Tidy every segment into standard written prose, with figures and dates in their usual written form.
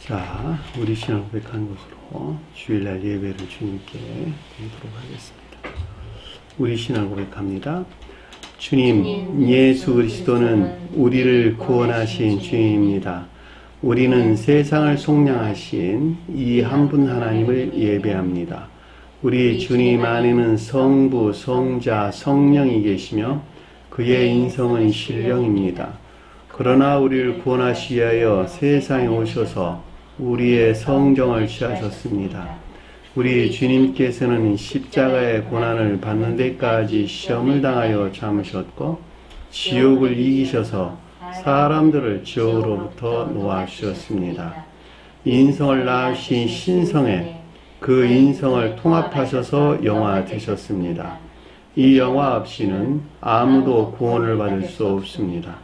자, 우리 신앙 고백하는 것으로 주일날 예배를 주님께 드리도록 하겠습니다. 우리 신앙 고백합니다. 주님, 예수 그리스도는 우리를 구원하신 주님입니다. 우리는 세상을 속량하신 이 한 분 하나님을 예배합니다. 우리 주님 안에는 성부, 성자, 성령이 계시며 그의 인성은 신령입니다. 그러나 우리를 구원하시기 위하여 세상에 오셔서 우리의 성정을 취하셨습니다. 우리 주님께서는 십자가의 고난을 받는 데까지 시험을 당하여 참으셨고 지옥을 이기셔서 사람들을 지옥으로부터 놓아주셨습니다. 인성을 낳으신 신성에 그 인성을 통합하셔서 영화 되셨습니다. 이 영화 없이는 아무도 구원을 받을 수 없습니다.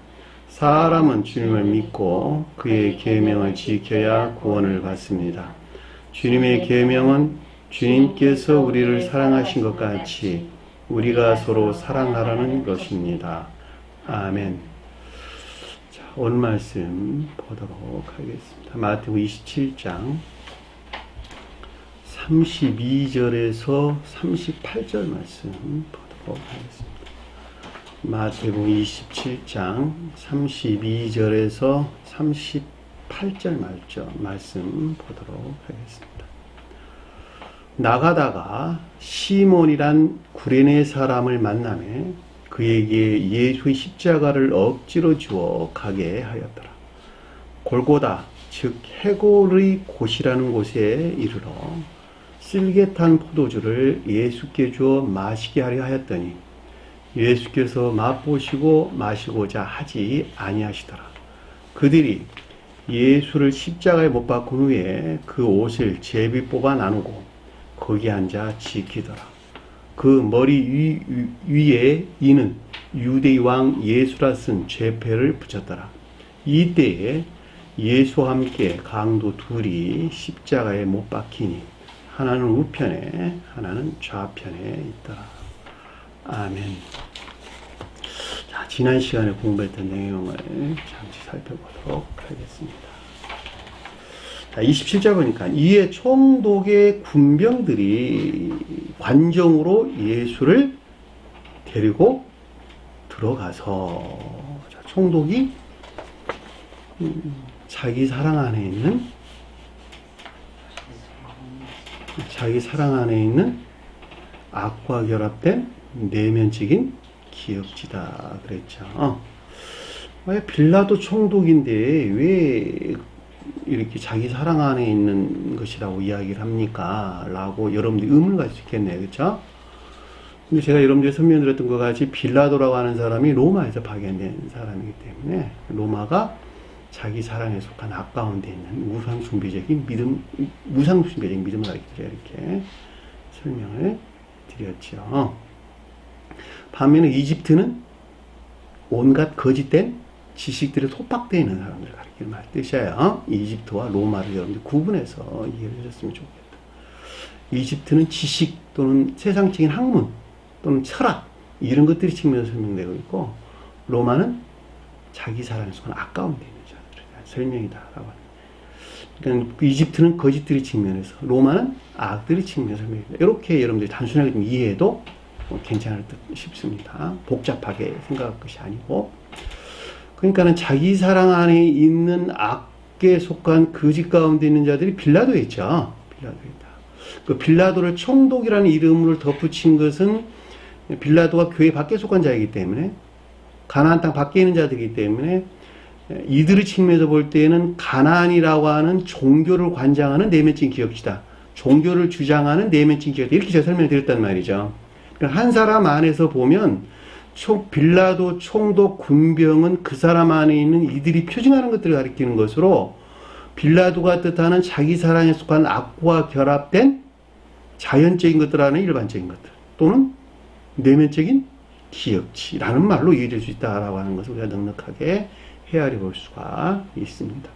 사람은 주님을 믿고 그의 계명을 지켜야 구원을 받습니다. 주님의 계명은 주님께서 우리를 사랑하신 것 같이 우리가 서로 사랑하라는 것입니다. 아멘. 자, 오늘 말씀 보도록 하겠습니다. 마태복음 27장 32절에서 38절 말씀 보도록 하겠습니다. 마태복음 27장 32절에서 38절 말씀 보도록 하겠습니다. 나가다가 시몬이란 구레네 사람을 만나매 그에게 예수의 십자가를 억지로 주어 가게 하였더라. 골고다 즉 해골의 곳이라는 곳에 이르러 쓸개 탄 포도주를 예수께 주어 마시게 하려 하였더니 예수께서 맛보시고 마시고자 하지 아니하시더라. 그들이 예수를 십자가에 못 박은 후에 그 옷을 제비 뽑아 나누고 거기 앉아 지키더라. 그 머리 위에 이는 유대의 왕 예수라 쓴 죄패를 붙였더라. 이때에 예수와 함께 강도 둘이 십자가에 못 박히니 하나는 우편에 하나는 좌편에 있더라. 아멘. 자, 지난 시간에 공부했던 내용을 잠시 살펴보도록 하겠습니다. 자, 27절 보니까 이에 총독의 군병들이 관정으로 예수를 데리고 들어가서 자, 총독이 자기 사랑 안에 있는 악과 결합된 내면적인 기역지다 그랬죠. 왜 빌라도 총독인데 왜 이렇게 자기 사랑 안에 있는 것이라고 이야기를 합니까? 라고 여러분들이 의문을 가질 수 있겠네요. 그렇죠? 근데 제가 여러분들이 설명드렸던 것 같이 빌라도라고 하는 사람이 로마에서 파견된 사람이기 때문에 로마가 자기 사랑에 속한 악 가운데 있는 우상숭배적인 믿음을 가르치려 이렇게 설명을 드렸죠. 반면에 이집트는 온갖 거짓된 지식들에 소박되어 있는 사람들을 가리키는 말 뜻이에요. 이집트와 로마를 여러분들 구분해서 이해를 해줬으면 좋겠다. 이집트는 지식 또는 세상적인 학문 또는 철학 이런 것들이 측면에서 설명되고 있고 이로마는 자기 사랑에 속한 악 가운데 있는 자들에 대한 설명이다라고 합니다. 그러니까 이집트는 거짓들이 측면에서 로마는 악들이 측면에서 설명입니다. 이렇게 여러분들이 단순하게 좀 이해해도 괜찮을 듯 싶습니다. 복잡하게 생각할 것이 아니고 그러니까는 자기 사랑 안에 있는 악에 속한 거짓 가운데 있는 자들이 빌라도에 있죠. 빌라도이다. 그 빌라도를 총독이라는 이름을 덧붙인 것은 빌라도가 교회 밖에 속한 자이기 때문에 가나안 땅 밖에 있는 자들이기 때문에 이들의 측면에서 볼 때에는 가나안이라고 하는 종교를 관장하는 내면적인 기업지다. 종교를 주장하는 내면적인 기업지다. 이렇게 제가 설명을 드렸단 말이죠. 그러니까 한 사람 안에서 보면 빌라도 총독 군병은 그 사람 안에 있는 이들이 표징하는 것들을 가리키는 것으로 빌라도가 뜻하는 자기 사랑에 속한 악과 결합된 자연적인 것들하는 일반적인 것들 또는 내면적인 기역치라는 말로 이해될 수 있다라고 하는 것을 우리가 넉넉하게 헤아려 볼 수가 있습니다.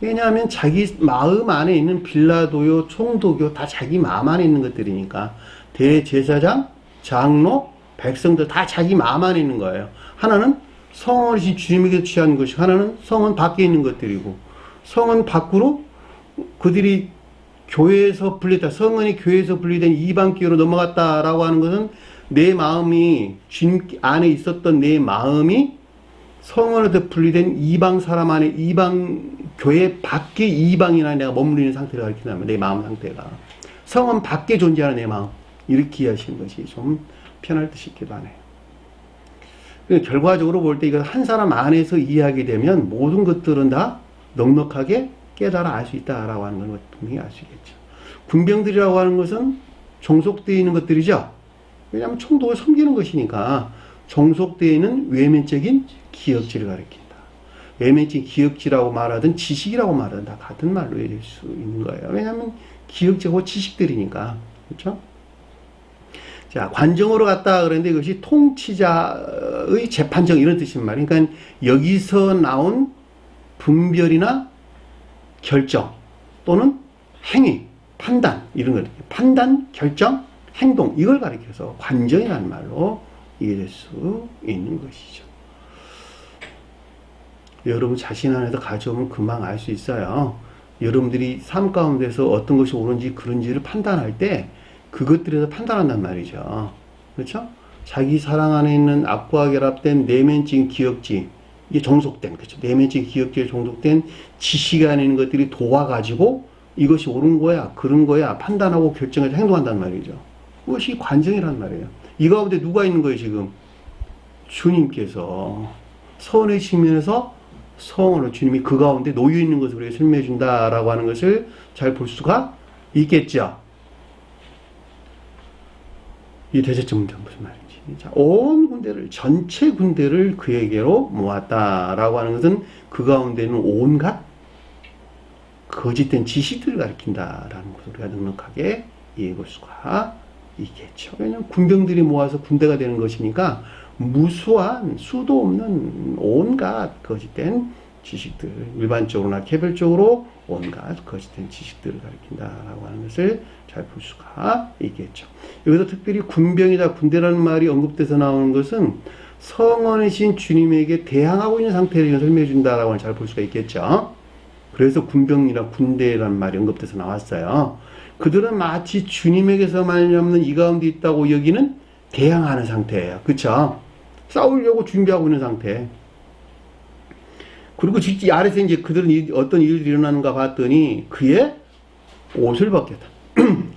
왜냐하면 자기 마음 안에 있는 빌라도요, 총독요 다 자기 마음 안에 있는 것들이니까 대제사장, 장로, 백성들 다 자기 마음 안에 있는 거예요. 하나는 성원이신 주님에게 취한 것이 하나는 성원 밖에 있는 것들이고 성은 밖으로 그들이 교회에서 분리됐다. 성은이 교회에서 분리된 이방교회로 넘어갔다라고 하는 것은 내 마음이 주님 안에 있었던 내 마음이 성은으로부터 분리된 이방 사람 안에 이방 교회 밖에 이방이나 내가 머무르는 상태를 가리킨다면 내 마음 상태가 성은 밖에 존재하는 내 마음 이렇게 이해하시는 것이 좀 편할 듯 싶기도 하네요. 결과적으로 볼 때 이걸 한 사람 안에서 이해하게 되면 모든 것들은 다 넉넉하게 깨달아 알 수 있다라고 하는 걸 분명히 알 수 있겠죠. 군병들이라고 하는 것은 종속되어 있는 것들이죠. 왜냐하면 총독을 섬기는 것이니까 종속되어 있는 외면적인 기억지를 가리킨다. 외면적인 기억지라고 말하든 지식이라고 말하든 다 같은 말로 될 수 있는 거예요. 왜냐하면 기억지고 지식들이니까. 그렇죠? 자, 관정으로 갔다 그랬는데 이것이 통치자의 재판정 이런 뜻인 말이에요. 그러니까 여기서 나온 분별이나 결정 또는 행위, 판단 이런 거 판단, 결정, 행동 이걸 가리켜서 관정이라는 말로 이해될 수 있는 것이죠. 여러분 자신 안에서 가져오면 금방 알 수 있어요. 여러분들이 삶 가운데서 어떤 것이 옳은지 그른지를 판단할 때 그것들에서 판단한단 말이죠. 그렇죠? 자기 사랑 안에 있는 악과 결합된 내면적인 기억지 이게 종속된 그렇죠. 내면적인 기억지에 종속된 지식 안에 있는 것들이 도와가지고 이것이 옳은 거야, 그런 거야 판단하고 결정해서 행동한단 말이죠. 그것이 관정이란 말이에요. 이 가운데 누가 있는 거예요 지금? 주님께서 선의 측면에서 성으로 주님이 그 가운데 놓여 있는 것을 우리에게 설명해 준다라고 하는 것을 잘 볼 수가 있겠죠. 이 대제점 문제는 무슨 말인지. 자, 온 군대를, 전체 군대를 그에게로 모았다라고 하는 것은 그 가운데는 온갖 거짓된 지식들을 가리킨다라는 것을 우리가 넉넉하게 이해해 볼 수가 있겠죠. 왜냐하면 군병들이 모아서 군대가 되는 것이니까 무수한 수도 없는 온갖 거짓된 지식들, 일반적으로나 개별적으로 온갖 거짓된 지식들을 가리킨다라고 하는 것을 잘 볼 수가 있겠죠. 여기서 특별히 군병이다, 군대라는 말이 언급돼서 나오는 것은 성원이신 주님에게 대항하고 있는 상태를 설명해 준다라고 잘 볼 수가 있겠죠. 그래서 군병이나 군대라는 말이 언급돼서 나왔어요. 그들은 마치 주님에게서 말미암는 이 가운데 있다고 여기는 대항하는 상태예요. 그쵸? 싸우려고 준비하고 있는 상태. 그리고 이 아래서 이제 그들은 어떤 일들이 일어나는가 봤더니 그의 옷을 벗겼다.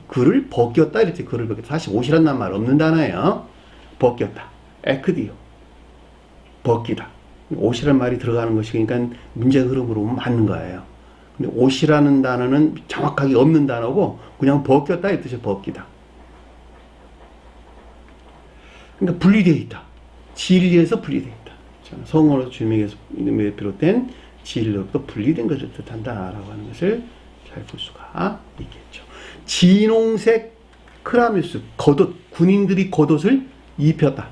그를 벗겼다 이랬지. 그를 벗겼다. 사실 옷이란 말 없는 단어예요. 벗겼다. 에크디오. 벗기다. 옷이란 말이 들어가는 것이 그러니까 문제 흐름으로 보면 맞는 거예요. 근데 옷이라는 단어는 정확하게 없는 단어고 그냥 벗겼다 이 뜻이에요. 벗기다. 그러니까 분리되어 있다. 진리에서 분리되어 있다. 성으로 주님에게서 비롯된 진리로부터 분리된 것을 뜻한다라고 하는 것을 잘 볼 수가 있겠죠. 진홍색 크라뮤스, 겉옷, 군인들이 겉옷을 입혔다.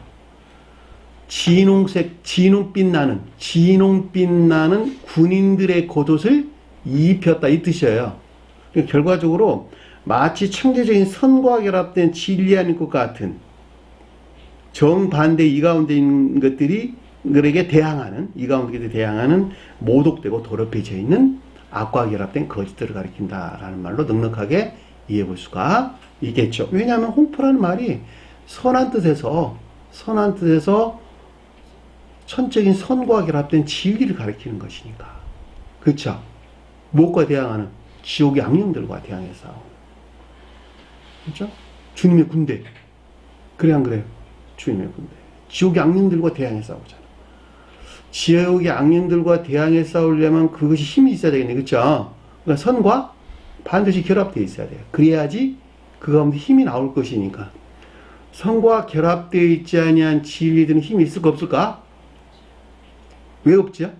진홍색, 진홍빛 나는 군인들의 겉옷을 입혔다. 이 뜻이에요. 그러니까 결과적으로 마치 창조적인 선과 결합된 진리 아닌 것 같은 정반대 이 가운데 있는 것들이 그에게 대항하는, 이 가운데 대항하는 모독되고 더럽혀져 있는 악과 결합된 거짓들을 가리킨다라는 말로 넉넉하게 이해해 볼 수가 있겠죠. 왜냐하면 홍포라는 말이 선한 뜻에서 천적인 선과 결합된 진리를 가리키는 것이니까. 그렇죠? 무엇과 대항하는? 지옥의 악령들과 대항해 싸우는. 그렇죠? 주님의 군대. 그래 안 그래요? 주님의 군대. 지옥의 악령들과 대항해 싸우잖아. 지옥의 악령들과 대항해 싸우려면 그것이 힘이 있어야 되겠네. 그렇죠? 그러니까 선과 반드시 결합되어 있어야 돼요. 그래야지 그 가운데 힘이 나올 것이니까. 선과 결합되어 있지 아니한 진리들은 힘이 있을까 없을까? 왜 없죠?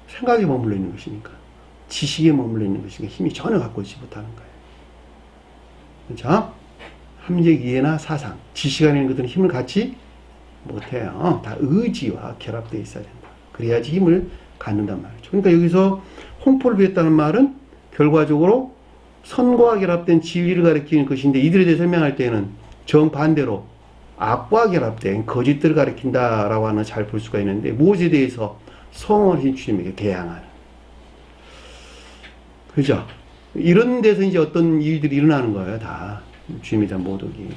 생각에 머물러 있는 것이니까. 지식에 머물러 있는 것이니까 힘이 전혀 갖고 있지 못하는 거예요. 그렇죠? 함정 이해나 사상, 지식 안에 있는 것들은 힘을 갖지 못해요. 다 의지와 결합되어 있어야 된다. 그래야지 힘을 갖는단 말이죠. 그러니까 여기서 홍포를 비웠다는 말은 결과적으로 선과 결합된 진리를 가리키는 것인데 이들에 대해 설명할 때는 정반대로 악과 결합된 거짓들을 가리킨다라고 하는 잘 볼 수가 있는데 무엇에 대해서 성원하신 주님에게 대항하는 그죠? 이런 데서 이제 어떤 일들이 일어나는 거예요, 다. 주님에 대한 모독이.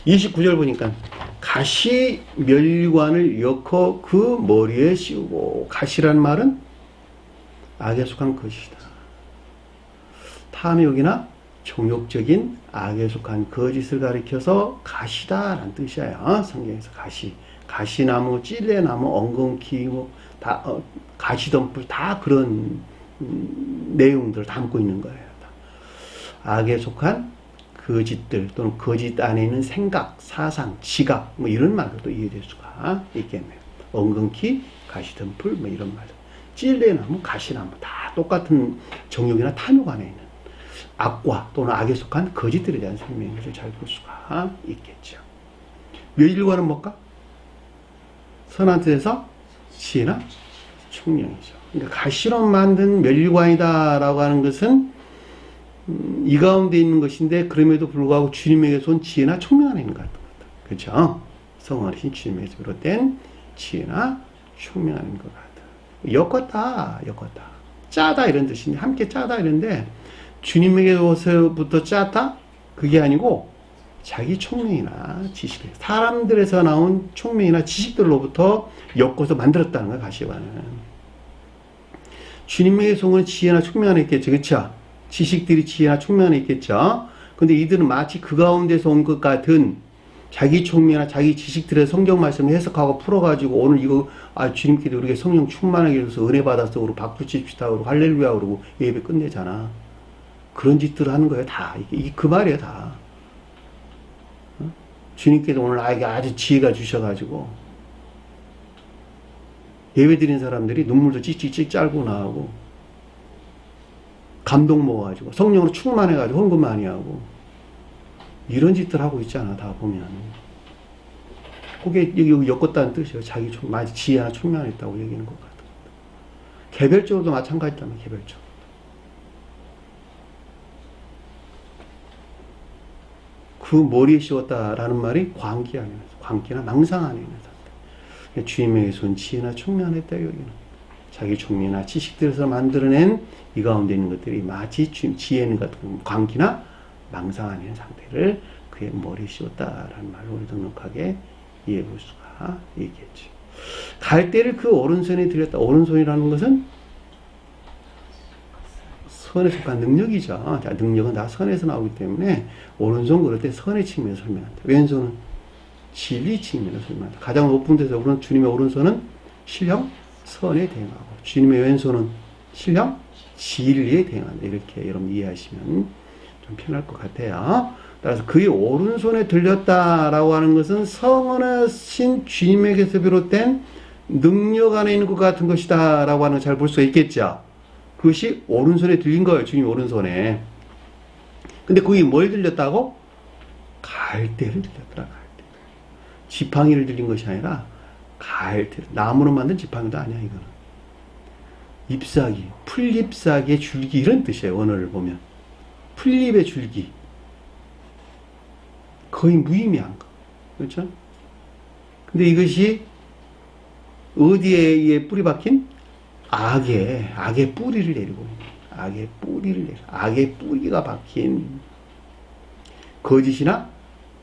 29절 보니까, 가시 멸관을 엮어 그 머리에 씌우고, 가시란 말은 악에 속한 것이다. 탐욕이나 종욕적인 악에 속한 거짓을 가리켜서 가시다라는 뜻이에요. 성경에서 가시. 가시나무, 찔레나무, 엉겅퀴, 뭐, 다, 가시덤불, 다 그런 내용들을 담고 있는 거예요. 악에 속한 거짓들 또는 거짓 안에 있는 생각, 사상, 지각 뭐 이런 말로도 이해될 수가 있겠네요. 엉겅퀴, 가시덤불 뭐 이런 말들. 찔레나무, 가시나무 다 똑같은 정욕이나 탐욕 안에 있는 악과 또는 악에 속한 거짓들에 대한 설명을 잘 볼 수가 있겠죠. 멸일과는 뭘까? 선한 뜻에서 지혜나 총명이죠. 그러니까 가시로 만든 멸일관이다라고 하는 것은 이 가운데 있는 것인데 그럼에도 불구하고 주님에게서 온 지혜나 총명 안에 있는 것 같은 거다. 그렇죠? 성원하신 주님에게서 비롯된 지혜나 총명 안에 있는 것 같다. 엮었다. 짜다 이런 뜻인데 함께 짜다 이런데 주님에게서부터 짜다? 그게 아니고 자기 총명이나 지식, 사람들에서 나온 총명이나 지식들로부터 엮어서 만들었다는 거야, 가시관은. 주님에게서 오는 지혜나 총명 안에 있겠죠, 그쵸? 지식들이 지혜나 총명 안에 있겠죠? 근데 이들은 마치 그 가운데서 온 것 같은 자기 총명이나 자기 지식들의 성경 말씀을 해석하고 풀어가지고 오늘 이거, 주님께도 우리가 성령 충만하게 해서 은혜 받았어. 그러고 박수 칩시다. 그러고 할렐루야. 그러고 예배 끝내잖아. 그런 짓들을 하는 거예요, 다. 이게 그 말이에요, 다. 주님께서 오늘 나에게 아주 지혜가 주셔가지고 예배 드린 사람들이 눈물도 찌찌찌 짤고 나오고 감동 먹어가지고 성령으로 충만해가지고 헌금 많이 하고 이런 짓들 하고 있잖아, 다 보면. 그게 여기 엮었다는 뜻이에요. 자기 마치 지혜나 충만했다고 얘기하는 것 같아요. 개별적으로도 마찬가지다면 개별적으로. 그 머리에 씌웠다라는 말이 광기 안에 있는, 광기나 망상 안에 있는 사람들. 주님에게서 온 지혜나 총명했다, 여기는. 자기 총명이나 지식들에서 만들어낸 이 가운데 있는 것들이 마치 지혜는 같은 광기나 망상 안에 있는 상태를 그의 머리에 씌웠다라는 말로 우리 넉넉하게 이해해 볼 수가 있겠죠. 갈대를 그 오른손에 들였다. 오른손이라는 것은 선에 속한 능력이죠. 자, 능력은 다 선에서 나오기 때문에 오른손 그럴 때 선의 측면에서 설명한다. 왼손은 진리 측면에서 설명한다. 가장 높은 데서 주님의 오른손은 신령 선에 대응하고 주님의 왼손은 신령 진리에 대응한다. 이렇게 여러분 이해하시면 좀 편할 것 같아요. 따라서 그의 오른손에 들렸다라고 하는 것은 성원하신 주님에게서 비롯된 능력 안에 있는 것 같은 것이다 라고 하는 걸 잘 볼 수 있겠죠. 그것이 오른손에 들린 거예요. 주님 오른손에. 근데 그게 뭘 들렸다고? 갈대를 들렸더라. 갈대. 지팡이를 들린 것이 아니라 갈대. 나무로 만든 지팡이도 아니야, 이거는. 잎사귀, 풀잎사귀의 줄기 이런 뜻이에요. 원어를 보면. 풀잎의 줄기. 거의 무의미한 거. 그렇죠? 근데 이것이 어디에 뿌리 박힌? 악의 뿌리를 내리고 있는, 악의 뿌리가 박힌 거짓이나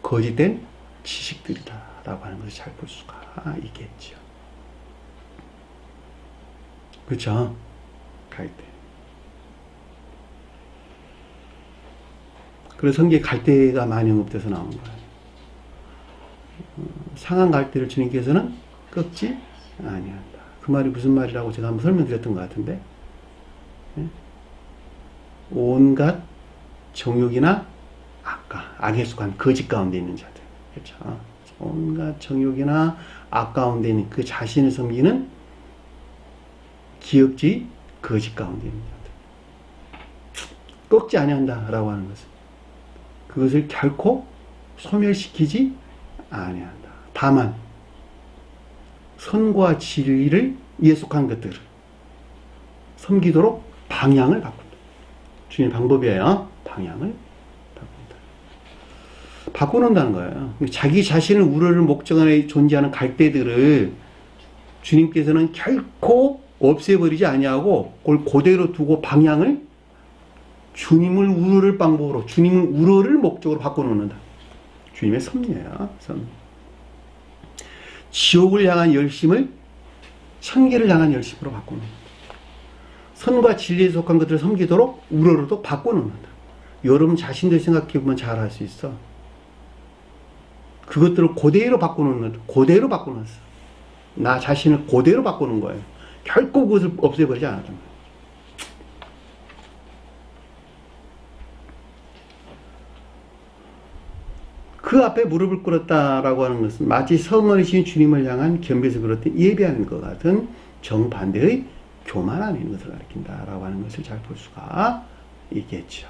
거짓된 지식들이다라고 하는 것을 잘 볼 수가 있겠죠. 그렇죠? 갈대. 그래서 성경에 갈대가 많이 언급돼서 나온 거예요. 상한 갈대를 주님께서는 꺾지 아니한다. 그 말이 무슨 말이라고 제가 한번 설명드렸던 것 같은데, 온갖 정욕이나 악에 속한 거짓 가운데 있는 자들, 그렇죠? 온갖 정욕이나 악 가운데 있는 그 자신을 섬기는 기억지 거짓 가운데 있는 자들, 꺾지 아니한다라고 하는 것은 그것을 결코 소멸시키지 아니한다. 다만 선과 진리를 위에 속한 것들을 섬기도록 방향을 바꾼다. 주님의 방법이에요. 방향을 바꾼다. 바꿔놓는다는 거예요. 자기 자신을 우러를 목적 안에 존재하는 갈대들을 주님께서는 결코 없애버리지 아니하고 그걸 그대로 두고 방향을 주님을 우러를 방법으로, 주님을 우러를 목적으로 바꿔놓는다. 주님의 섭리야. 섭리. 지옥을 향한 열심을 천계를 향한 열심으로 바꿔놓는다. 선과 진리에 속한 것들을 섬기도록 우러로도 바꿔놓는다. 여러분 자신들 생각해보면 잘 할 수 있어. 그것들을 그대로 바꿔놓는다. 그대로 바꿔놨어. 나 자신을 그대로 바꾸는 거예요. 결코 그것을 없애버리지 않았단 말이에요. 그 앞에 무릎을 꿇었다라고 하는 것은 마치 성원이신 주님을 향한 겸비에서 그렇듯 예배하는 것 같은 정반대의 교만함인 것을 가리킨다라고 하는 것을 잘 볼 수가 있겠죠.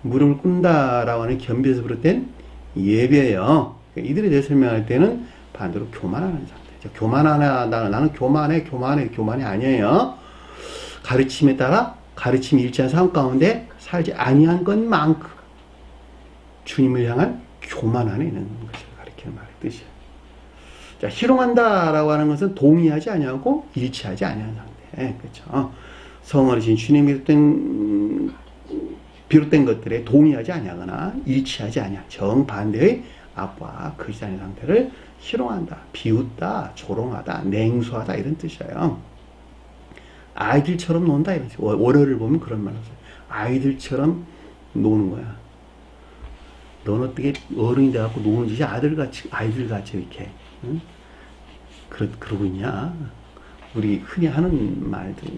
무릎을 꿇는다라고 하는 겸비에서 그렇듯 예배예요. 그러니까 이들에 대해 설명할 때는 반대로 교만하는 상태죠. 교만하나, 나는 교만이 아니에요. 가르침에 따라 가르침이 일치한 삶 가운데 살지 아니한 것만큼 주님을 향한 교만 안에 있는 것을 가리키는 말의 뜻이에요. 자, 희롱한다라고 하는 것은 동의하지 아니하고 일치하지 아니하는 상태. 그렇죠. 성어리신 주님이 비롯된 것들에 동의하지 아니하거나 일치하지 아니한 정반대의 악과 거짓의 상태를 희롱한다, 비웃다, 조롱하다, 냉소하다 이런 뜻이에요. 아이들처럼 논다 이런 뜻이에요. 월요를 보면 그런 말 하세요. 아이들처럼 노는 거야. 넌 어떻게 어른이 돼갖고 노는 짓이 아이들같이 이렇게, 응? 그러고 있냐? 우리 흔히 하는 말들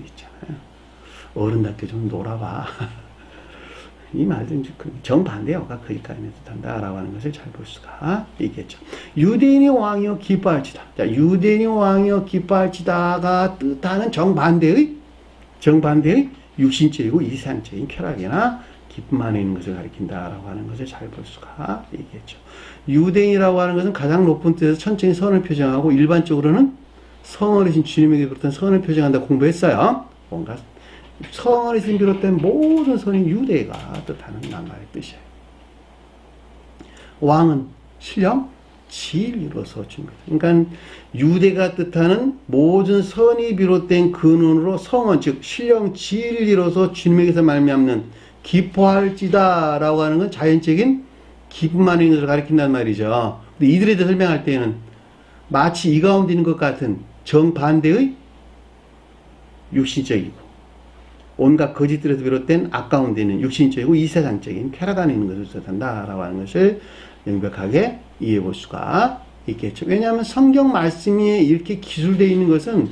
있잖아요. 어른답게 좀 놀아봐. 이 말들은 정반대어가 거기까지 뜻한다라고 하는 것을 잘 볼 수가 있겠죠. 유대인이 왕이여 기뻐할지다. 자, 유대인이 왕이여 기뻐할지다가 뜻하는 정반대의 육신적이고 이상적인 쾌락이나 기쁨 안에 있는 것을 가리킨다라고 하는 것을 잘 볼 수가 있겠죠. 유대인이라고 하는 것은 가장 높은 뜻에서 천천히 선을 표정하고 일반적으로는 성어리신 주님에게 비롯된 선을 표정한다 공부했어요. 뭔가 성어리신 비롯된 모든 선인 유대가 뜻하는 낱말의 뜻이에요. 왕은 신령 진리로서 줍니다. 그러니까 유대가 뜻하는 모든 선이 비롯된 근원으로 성원 즉 신령 진리로서 주님에게서 말미암는 기뻐할지다라고 하는 건 자연적인 기쁨만 있는 것을 가리킨단 말이죠. 근데 이들에 대해 설명할 때는 마치 이 가운데 있는 것 같은 정반대의 육신적이고 온갖 거짓들에서 비롯된 악 가운데 있는 육신적이고 이세상적인 쾌락 안에 있는 것을 뜻한다라고 하는 것을 명백하게 이해해 볼 수가 있겠죠. 왜냐하면 성경 말씀이 이렇게 기술되어 있는 것은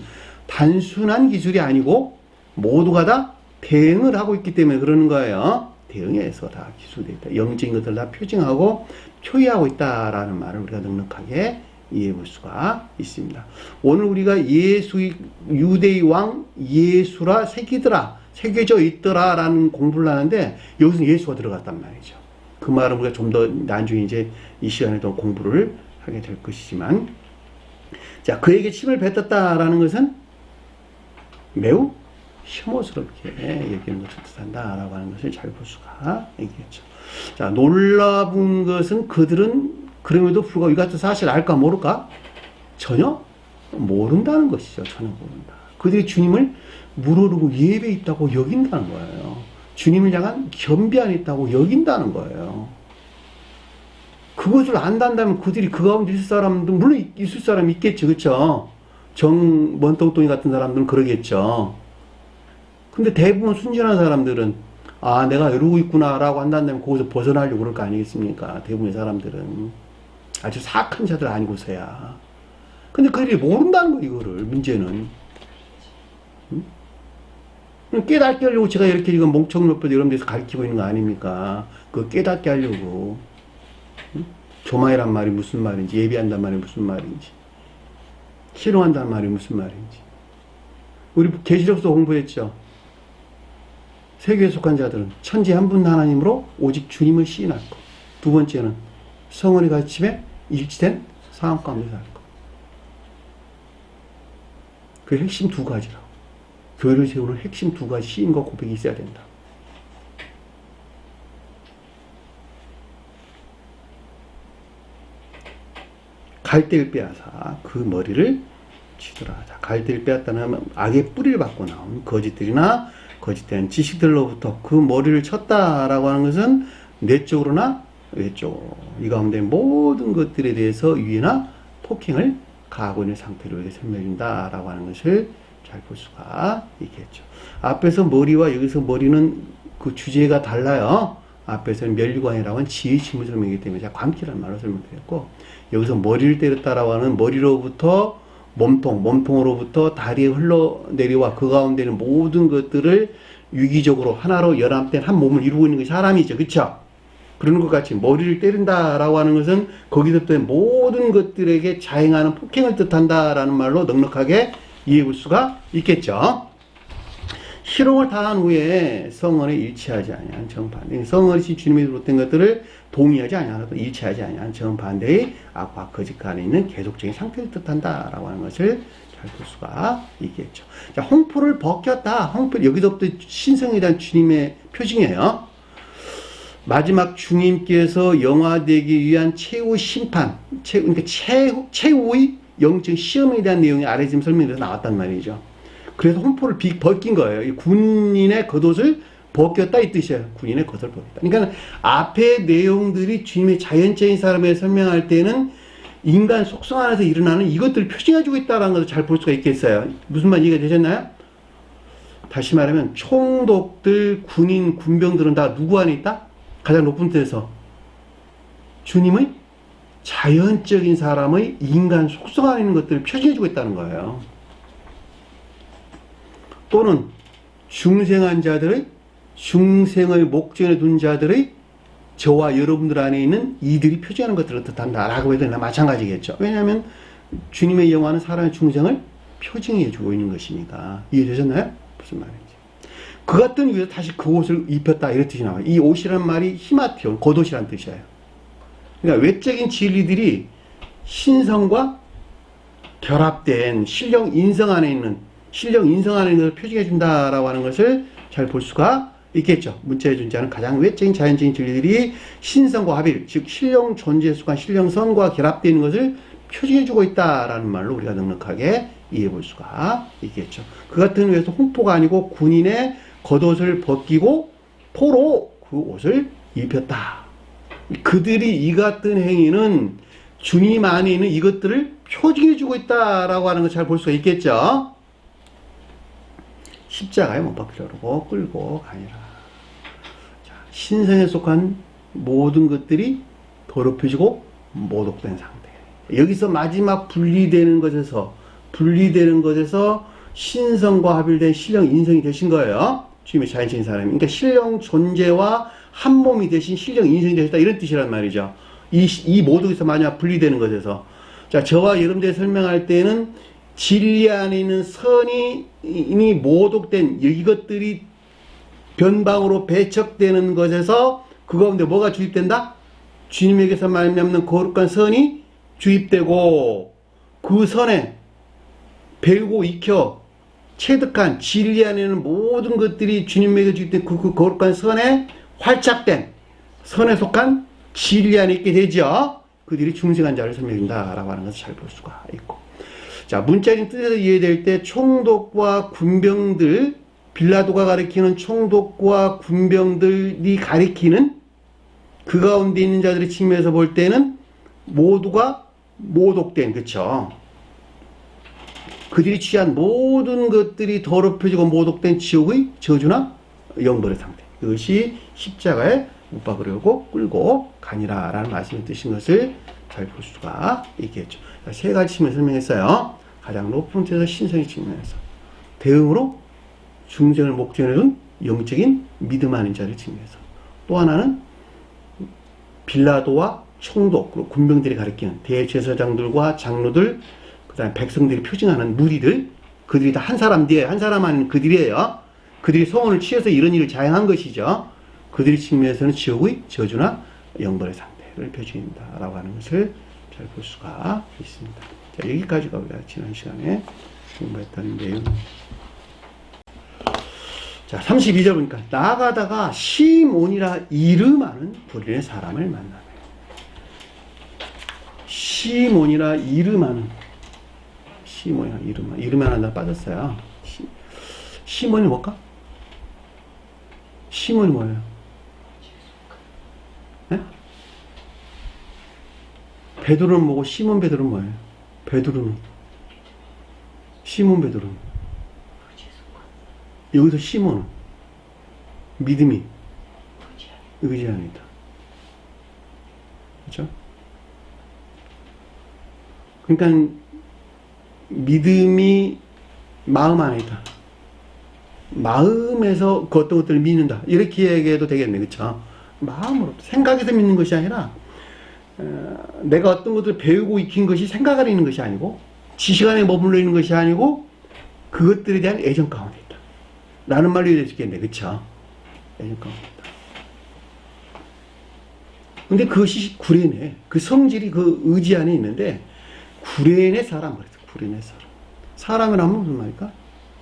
단순한 기술이 아니고 모두가 다 대응을 하고 있기 때문에 그러는 거예요. 대응해서 다 기술되어 있다. 영적인 것들을 다 표징하고 표의하고 있다라는 말을 우리가 넉넉하게 이해해 볼 수가 있습니다. 오늘 우리가 유대의 왕 예수라 새겨져 있더라 라는 공부를 하는데 여기서 예수가 들어갔단 말이죠. 그 말은 우리가 좀 더 나중에 이제 이 시간에 더 공부를 하게 될 것이지만, 자, 그에게 침을 뱉었다라는 것은 매우 혐오스럽게 여기는 것을 뜻한다라고 하는 것을 잘 볼 수가 있겠죠. 자, 놀라운 것은 그들은 그럼에도 불구하고 이 같은 사실을 알까 모를까? 전혀 모른다는 것이죠. 전혀 모른다. 그들이 주님을 무르르고 예배에 있다고 여긴다는 거예요. 주님을 향한 겸비 안에 있다고 여긴다는 거예요. 그것을 안단다면 그들이 그 가운데 있을 사람도 물론 있을 사람 있겠죠. 그렇죠? 먼똥똥이 같은 사람들은 그러겠죠. 근데 대부분 순진한 사람들은 아, 내가 이러고 있구나 라고 한다면 거기서 벗어나려고 그럴 거 아니겠습니까? 대부분의 사람들은 아주 사악한 자들 아니고서야. 근데 그들이 모른다는 거예요. 이거를. 문제는 깨닫게 하려고 제가 이렇게 지금 몽청로뼈 이런 데서 가르치고 있는 거 아닙니까? 그거 깨닫게 하려고. 조마이란 말이 무슨 말인지, 예비한단 말이 무슨 말인지, 희롱한단 말이 무슨 말인지. 우리 계시록서 공부했죠. 세계에 속한 자들은 천지 한 분 하나님으로 오직 주님을 시인할 것. 두 번째는 성원의 가르침에 일치된 상황 가운데 살 것. 그 핵심 두 가지라고. 교회를 세우는 핵심 두 가지 시인과 고백이 있어야 된다. 갈대를 빼앗아 그 머리를 치더라. 자, 갈대를 빼앗다는 하면 악의 뿌리를 받고 나온 거짓들이나 거짓된 지식들로부터 그 머리를 쳤다라고 하는 것은 내적으로나 외적으로 이 가운데 모든 것들에 대해서 위해나 폭행을 가하고 있는 상태로 이렇게 설명해 준다라고 하는 것을 잘 볼 수가 있겠죠. 앞에서 머리와 여기서 머리는 그 주제가 달라요. 앞에서는 멸류관이라고 하는 지의 침을 설명이기 때문에 제가 광기라는 말로 설명드렸고, 여기서 머리를 때렸다라고 하는 머리로부터 몸통으로부터 다리에 흘러내려와 그 가운데는 모든 것들을 유기적으로 하나로 연합된 한 몸을 이루고 있는 것이 사람이죠. 그쵸? 그러는 것 같이 머리를 때린다라고 하는 것은 거기서부터 모든 것들에게 자행하는 폭행을 뜻한다라는 말로 넉넉하게 이해해 볼 수가 있겠죠. 희롱을 당한 후에 성언에 일치하지 아니한 정반대. 성언이 주님이 비롯된 것들을 동의하지 아니하고 일치하지 아니한 정반대의 악과 거짓 간에 있는 계속적인 상태를 뜻한다라고 하는 것을 잘 볼 수가 있겠죠. 자, 홍포를 벗겼다. 홍포 여기서부터 신성에 대한 주님의 표징이에요. 마지막 주님께서 영화되기 위한 최후 심판, 그러니까 최후의 영적 시험에 대한 내용이 아래 지금 설명에서 나왔단 말이죠. 그래서 홍포를 벗긴 거예요. 이 군인의 겉옷을 벗겼다 이 뜻이에요. 군인의 겉옷을 벗겼다. 그러니까 앞의 내용들이 주님의 자연적인 사람을 설명할 때는 인간 속성 안에서 일어나는 이것들을 표징해주고 있다는 것을 잘 볼 수가 있겠어요. 무슨 말 이해가 되셨나요? 다시 말하면 총독들, 군인, 군병들은 다 누구 안에 있다? 가장 높은 데서 주님의 자연적인 사람의 인간 속성 안에 있는 것들을 표징해주고 있다는 거예요. 또는 중생한 자들의, 중생의 목전에 둔 자들의 저와 여러분들 안에 있는 이들이 표징하는 것들을 뜻한다 라고 해도 마찬가지겠죠. 왜냐하면 주님의 영화는 사람의 중생을 표징해 주고 있는 것이니까. 이해되셨나요? 무슨 말인지. 그 같은 이유에서 다시 그 옷을 입혔다 이런 뜻이 나와요. 이 옷이란 말이 히마티온, 겉옷이란 뜻이에요. 그러니까 외적인 진리들이 신성과 결합된 신령 인성 안에 있는 것을 표징해 준다라고 하는 것을 잘 볼 수가 있겠죠. 문자의 존재하는 가장 외적인 자연적인 진리들이 신성과 합일, 즉 신령 존재 속한 신령선과 결합되어 있는 것을 표징해 주고 있다라는 말로 우리가 넉넉하게 이해해 볼 수가 있겠죠. 그 같은 의미에서 홍포가 아니고 군인의 겉옷을 벗기고 포로 그 옷을 입혔다. 그들이 이 같은 행위는 주님 안에 있는 이것들을 표징해 주고 있다라고 하는 걸 잘 볼 수가 있겠죠. 십자가에 못 박히려고 끌고 가니라. 자, 신성에 속한 모든 것들이 더럽혀지고 모독된 상태. 여기서 마지막 분리되는 것에서 신성과 합일된 신령 인성이 되신 거예요. 주님의 자연적인 사람이. 그러니까 신령 존재와 한 몸이 되신 신령 인성이 되셨다 이런 뜻이란 말이죠. 이 모두에서 마지막 분리되는 것에서. 자, 저와 여러분들이 설명할 때는 진리 안에 있는 선이 이미 모독된 이것들이 변방으로 배척되는 것에서 그 가운데 뭐가 주입된다? 주님에게서 말미암는 거룩한 선이 주입되고 그 선에 배우고 익혀 체득한 진리 안에 있는 모든 것들이 주님에게 주입된 그 거룩한 선에 활착된 선에 속한 진리 안에 있게 되죠. 그들이 중생한 자를 설명한다라고 하는 것을 잘 볼 수가 있고. 자, 문자적인 뜻에서 이해될 때 총독과 군병들, 빌라도가 가리키는 총독과 군병들이 가리키는 그 가운데 있는 자들의 측면에서 볼 때는 모두가 모독된, 그쵸? 그들이 취한 모든 것들이 더럽혀지고 모독된 지옥의 저주나 영벌의 상태. 이것이 십자가에 못 박으려고 끌고 가니라 라는 말씀을 뜻인 것을 잘 볼 수가 있겠죠. 세 가지 측면을 설명했어요. 가장 높은 데서 신성의 측면에서. 대응으로 중생을 목전에 둔 영적인 믿음 아닌 자를 측면에서. 또 하나는 빌라도와 총독, 그리고 군병들이 가리키는 대제사장들과 장로들, 그 다음에 백성들이 표징하는 무리들, 그들이 다 한 사람 뒤에, 한 사람 아닌 그들이에요. 그들이 소원을 취해서 이런 일을 자행한 것이죠. 그들의 측면에서는 지옥의 저주나 영벌의 상태를 표준한다라고 하는 것을 잘 볼 수가 있습니다. 자, 여기까지가 우리가 지난 시간에 공부했던 내용입니다. 자, 32절 보니까 나아가다가 시몬이라 이름하는 불륜의 사람을 만나네. 시몬이라 이름하는 시몬이나 이름만 하나 빠졌어요. 시몬이 뭘까? 시몬이 뭐예요? 네? 베드로는 뭐고 시몬 베드로는 뭐예요? 베드로는 시몬 베드로는 여기서 시몬은 믿음이 의지합니다. 그렇죠? 그러니까 믿음이 마음 안에 있다. 마음에서 그 어떤 것들을 믿는다. 이렇게 얘기해도 되겠네. 그렇죠? 마음으로 생각에서 믿는 것이 아니라 내가 어떤 것들을 배우고 익힌 것이 생각 안에 있는 것이 아니고 지식 안에 머물러 있는 것이 아니고 그것들에 대한 애정 가운데 있다. 라는 말로 이해될 수 있겠네. 그렇죠? 애정 가운데 있다. 근데 그것이 구레네. 그 성질이 그 의지 안에 있는데 구레네 사람 그랬어. 구레네 사람. 사람을 하면 무슨 말일까?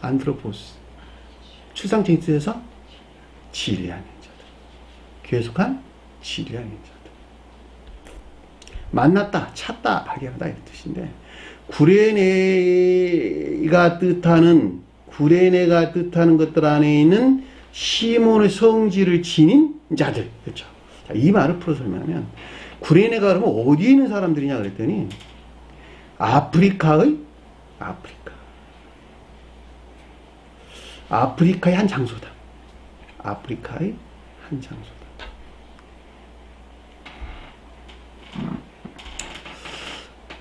안드로포스. 추상적인 뜻에서 지리하는 자들. 계속한 지리하는 자들. 만났다, 찾다, 발견하다 이런 뜻인데 구레네가 뜻하는 것들 안에 있는 시몬의 성질을 지닌 자들. 그렇죠? 자, 이 말을 풀어 설명하면 구레네가 그러면 어디에 있는 사람들이냐 그랬더니 아프리카의 한 장소다. 아프리카의 한 장소다.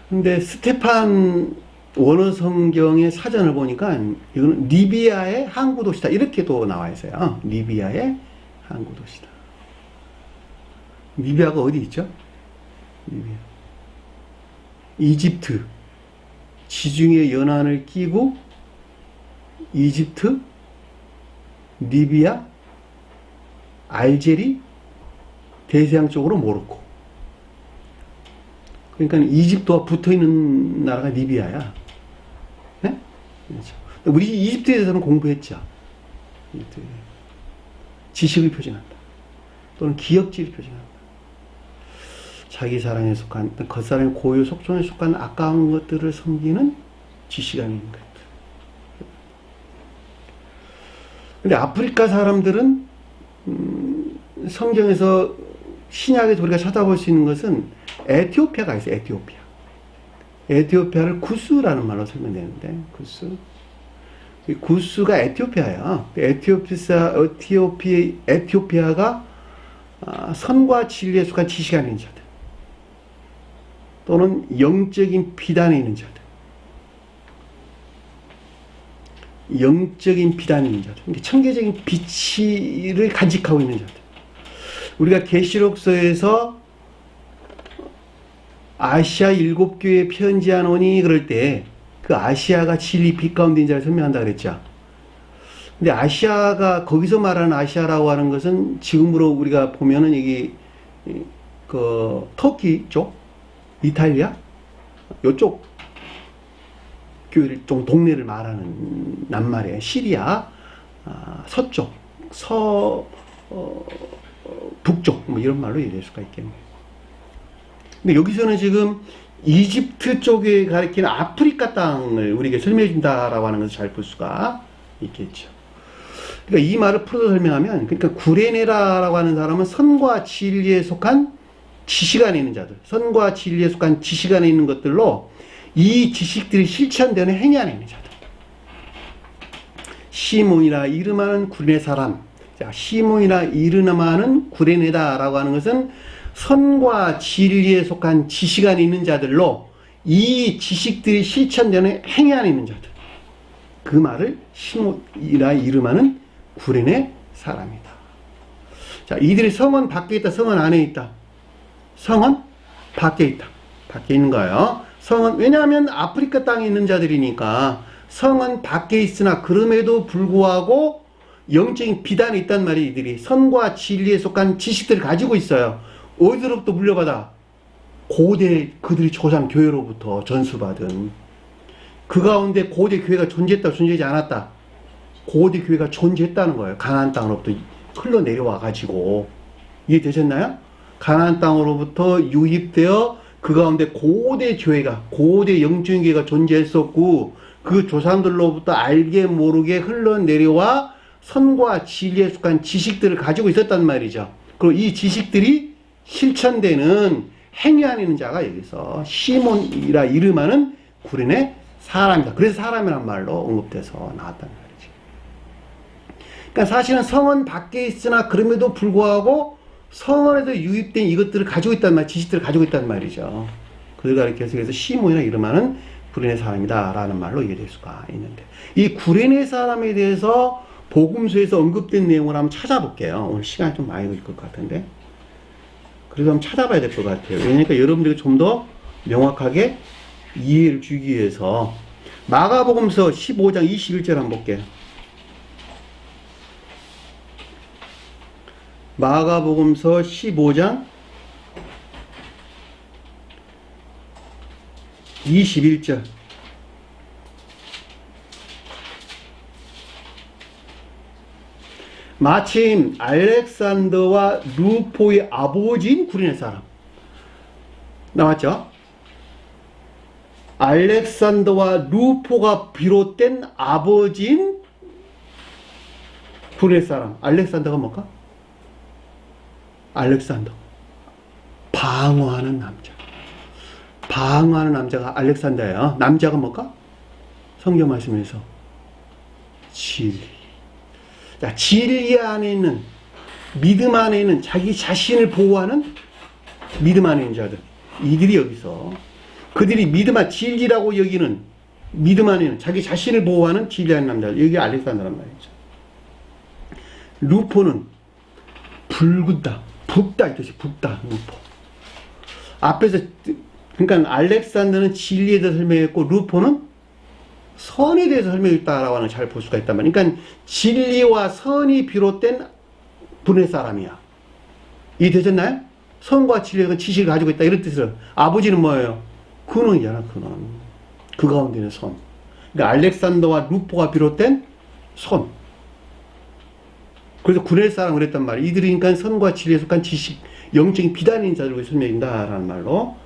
근데 스테판 원어 성경의 사전을 보니까 이거는 리비아의 항구 도시다. 이렇게도 나와 있어요. 리비아의 항구 도시다. 리비아가 어디 있죠? 리비아. 이집트. 지중해 연안을 끼고 이집트, 리비아, 알제리, 대서양 쪽으로 모로코. 그러니까 이집트와 붙어있는 나라가 리비아야. 네? 그렇죠. 우리 이집트에 대해서는 공부했죠. 지식을 표현한다. 또는 기억지를 표현한다. 자기 사랑에 속한, 겉사람의 고유 속성에 속한 아까운 것들을 섬기는 지식 안에 있는 것들. 근데 아프리카 사람들은 성경에서 신약에서 우리가 찾아볼 수 있는 것은 에티오피아가 있어요. 에티오피아를 구스라는 말로 설명되는데 구스. 구스가 에티오피아야. 에티오피아가 선과 진리에 속한 지식 안에 있는 자들 또는 영적인 비단에 있는 자들, 영적인 비단에 있는 자들, 청계적인 빛을 간직하고 있는 자들. 우리가 계시록서에서 아시아 7교회에 편지하노니 그럴 때 그 아시아가 진리 빛 가운데 있는 자를 설명한다 그랬죠. 근데 아시아가 거기서 말하는 아시아라고 하는 것은 지금으로 우리가 보면은 여기 그 터키 쪽, 이탈리아 요쪽 교회를 좀 동네를 말하는 낱말이에요. 시리아 서쪽, 북쪽 뭐 이런 말로 얘기할 수가 있겠네요. 근데 여기서는 지금 이집트 쪽에 가리키는 아프리카 땅을 우리에게 설명해 준다라고 하는 것을 잘 볼 수가 있겠죠. 그러니까 이 말을 풀어서 설명하면, 그러니까 구레네라라고 하는 사람은 선과 진리에 속한 지식 안에 있는 자들, 선과 진리에 속한 지식 안에 있는 것들로 이 지식들이 실천되는 행위 안에 있는 자들. 시몬이라 이름하는 구레네 사람. 자, 시몬이라 이름하는 구레네다라고 하는 것은 선과 진리에 속한 지식 안에 있는 자들로 이 지식들이 실천되는 행위 안에 있는 자들. 그 말을 시몬이라 이름하는 구레네 사람이다. 자, 이들이 성은 밖에 있다, 성은 안에 있다. 성은 밖에 있다. 밖에 있는 거예요. 성은, 왜냐하면 아프리카 땅에 있는 자들이니까 성은 밖에 있으나 그럼에도 불구하고 영적인 비단이 있단 말이에요. 이들이 선과 진리에 속한 지식들을 가지고 있어요. 어디로부터 물려받아? 고대 그들이 조상 교회로부터 전수받은 그 가운데 고대 교회가 존재했다, 존재하지 않았다. 고대 교회가 존재했다는 거예요. 가나안 땅으로부터 흘러내려와 가지고. 이해되셨나요? 가나안 땅으로부터 유입되어 그 가운데 고대 교회가, 고대 영적인 교회가 존재했었고, 그 조상들로부터 알게 모르게 흘러내려와 선과 진리에 속한 지식들을 가지고 있었단 말이죠. 그리고 이 지식들이 실천되는 행위하는 자가 여기서 시몬이라 이름하는 구레네 사람이다. 그래서 사람이란 말로 언급돼서 나왔단 말이지. 그러니까 사실은 성은 밖에 있으나 그럼에도 불구하고 성원에서 유입된 이것들을 가지고 있단 말, 지식들을 가지고 있단 말이죠. 그걸 가리켜서 시몬이라 이름하는 구레네 사람이다 라는 말로 이해될 수가 있는데, 이 구레네 사람에 대해서 복음서에서 언급된 내용을 한번 찾아볼게요. 오늘 시간이 좀 많이 걸릴 것 같은데, 그래도 한번 찾아봐야 될 것 같아요. 왜냐니까 여러분들이 좀 더 명확하게 이해를 주기 위해서 마가복음서 15장 21절 한번 볼게요. 마가복음서 15장 21절. 마침 알렉산더와 루포의 아버지인 구레네 사람 나왔죠? 알렉산더와 루포가 비롯된 아버지인 구레네 사람. 알렉산더가 뭘까? 알렉산더, 방어하는 남자. 방어하는 남자가 알렉산더예요. 남자가 뭘까? 성경 말씀에서 진리. 자, 진리 안에 있는, 믿음 안에 있는, 자기 자신을 보호하는 믿음 안에 있는 자들. 이들이 여기서 그들이 믿음 안, 진리라고 여기는 믿음 안에 있는, 자기 자신을 보호하는 진리하는 남자들. 여기 알렉산더란 말이죠. 루포는 붉다, 붓다 이 뜻이, 붓다, 루포. 앞에서 그러니까 알렉산더는 진리에 대해서 설명했고 루포는 선에 대해서 설명했다라고 하는 걸 잘 볼 수가 있단 말이야. 그러니까 진리와 선이 비롯된 분의 사람이야. 이해되셨나요? 선과 진리가 지식을 가지고 있다 이런 뜻으로. 아버지는 뭐예요? 근원이잖아, 근원. 그 가운데는 선. 그러니까 알렉산더와 루포가 비롯된 선. 그래서 구레네 사람 그랬단 말이야. 이들이 그러니까 선과 진리에 속한 지식, 영적인 비단인 자들로 설명된다라는 말로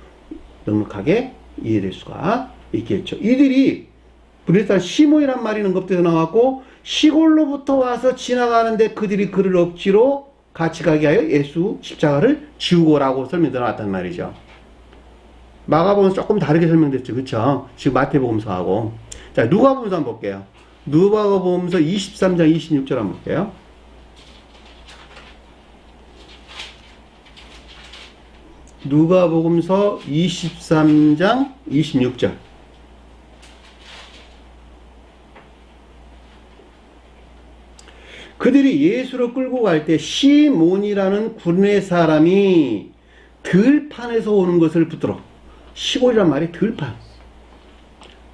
넉넉하게 이해될 수가 있겠죠. 이들이 구레네 사람 시몬이란 말이 언급돼서 나왔고, 시골로부터 와서 지나가는데 그들이 그를 억지로 같이 가게 하여 예수 십자가를 지우고라고 설명되어 나왔단 말이죠. 마가복음은 조금 다르게 설명됐죠. 그쵸? 지금 마태복음서하고. 자, 누가복음서 한번 볼게요. 누가복음서 23장 26절 한번 볼게요. 누가복음서 23장 26절. 그들이 예수를 끌고 갈 때 시몬이라는 구레네 사람이 들판에서 오는 것을 붙들어. 시골이란 말이 들판.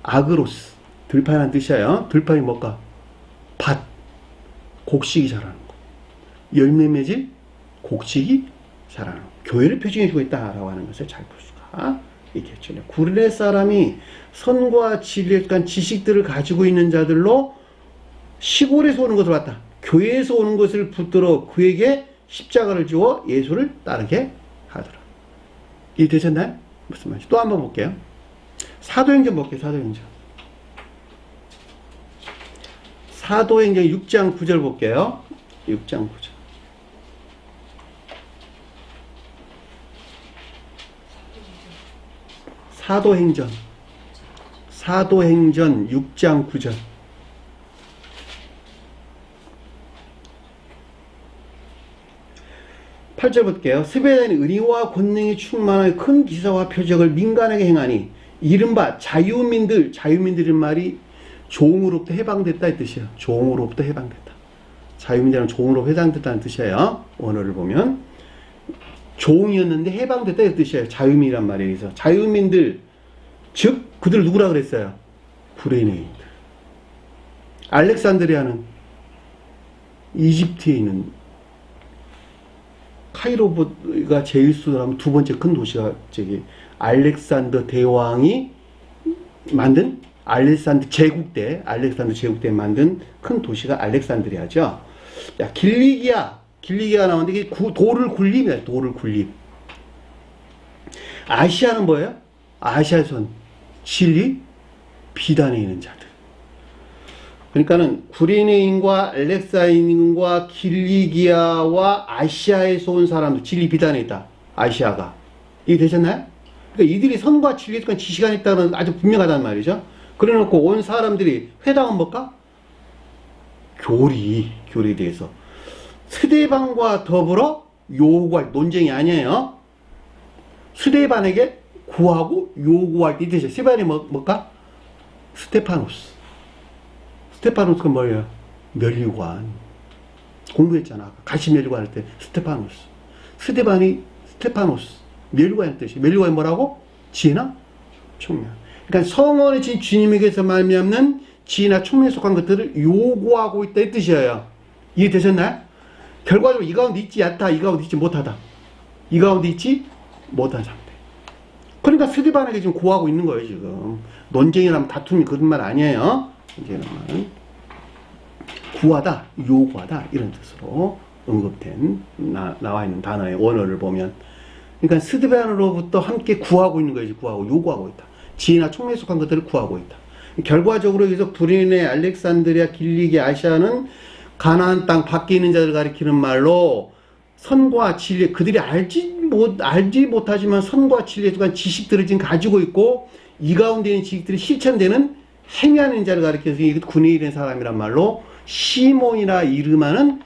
아그로스. 들판이라는 뜻이에요. 들판이 뭘까? 밭. 곡식이 자라는 거. 열매 맺을 곡식이 자라는 거. 교회를 표징해주고 있다라고 하는 것을 잘 볼 수가 있겠죠. 구레네 사람이 선과 진리에 속한 지식들을 가지고 있는 자들로 시골에서 오는 것을 봤다. 교회에서 오는 것을 붙들어 그에게 십자가를 주어 예수를 따르게 하더라. 이해되셨나요? 무슨 말인지 또 한번 볼게요. 사도행전 볼게요. 사도행전. 사도행전 6장 9절 볼게요. 6장 9절. 사도행전 6장 9절. 8절 볼게요. 스베다는 의리와 권능이 충만하여 큰 기사와 표적을 민간에게 행하니 이른바 자유민들인 말이 종으로부터 해방됐다 이 뜻이에요. 종으로부터 해방됐다. 자유민들은 종으로 해방됐다는 뜻이에요. 원어를 보면 종이었는데 해방됐다 이 뜻이에요. 자유민이란 말이에요. 그래서 자유민들, 즉 그들 누구라 그랬어요? 구레네인들. 알렉산드리아는 이집트에 있는, 카이로가 제일 수도라면 두 번째 큰 도시가 알렉산더 대왕이 만든 알렉산더 제국대 만든 큰 도시가 알렉산드리아죠. 야, 길리기아 나오는데 이게 돌을 굴림이야. 돌을 굴림. 아시아는 뭐예요? 아시아에선 진리 비단에 있는 자들. 그러니까는 구레네인과 알렉사인과 길리기아와 아시아에서 온 사람들, 진리 비단에 있다. 아시아가. 이게 되셨나요? 그러니까 이들이 선과 진리에 대한 지식이 있다는 아주 분명하단 말이죠. 그래 놓고 온 사람들이 회당은 뭘까? 교리에 대해서. 스데반과 더불어 요구할 논쟁이 아니에요. 스데반에게 구하고 요구할 때 이 뜻이에요. 스데반이 뭘까? 스테파노스가 뭐예요? 면류관. 공부했잖아. 가시면류관 할 때 스테파노스. 스테파노스. 면류관의 뜻이에요. 면류관이 뭐라고? 지혜나 총명. 그러니까 성원의 진 주님에게서 말미암는 지혜나 총명에 속한 것들을 요구하고 있다 이 뜻이에요. 이해되셨나요? 결과적으로 이 가운데 있지 않다. 이 가운데 있지 못하다. 이 가운데 있지 못한 상태. 그러니까 스데반에게 지금 구하고 있는 거예요, 지금. 논쟁이라면 다툼이 그런 말 아니에요. 이제는 구하다, 요구하다 이런 뜻으로 언급된 나와 있는 단어의 원어를 보면, 그러니까 스데반으로부터 함께 구하고 있는 거예요. 구하고 요구하고 있다. 지혜나 총명에 속한 것들을 구하고 있다. 결과적으로 여기서 구레네, 알렉산드리아, 길리기아, 아시아는 가나안 땅 밖에 있는 자들을 가리키는 말로 선과 진리, 그들이 알지 못하지만 선과 진리에 대한 지식들을 지금 가지고 있고 이 가운데 있는 지식들이 실천되는 행하는 자를 가리켜서 구레네 있는 사람이란 말로 시몬이나 이르마는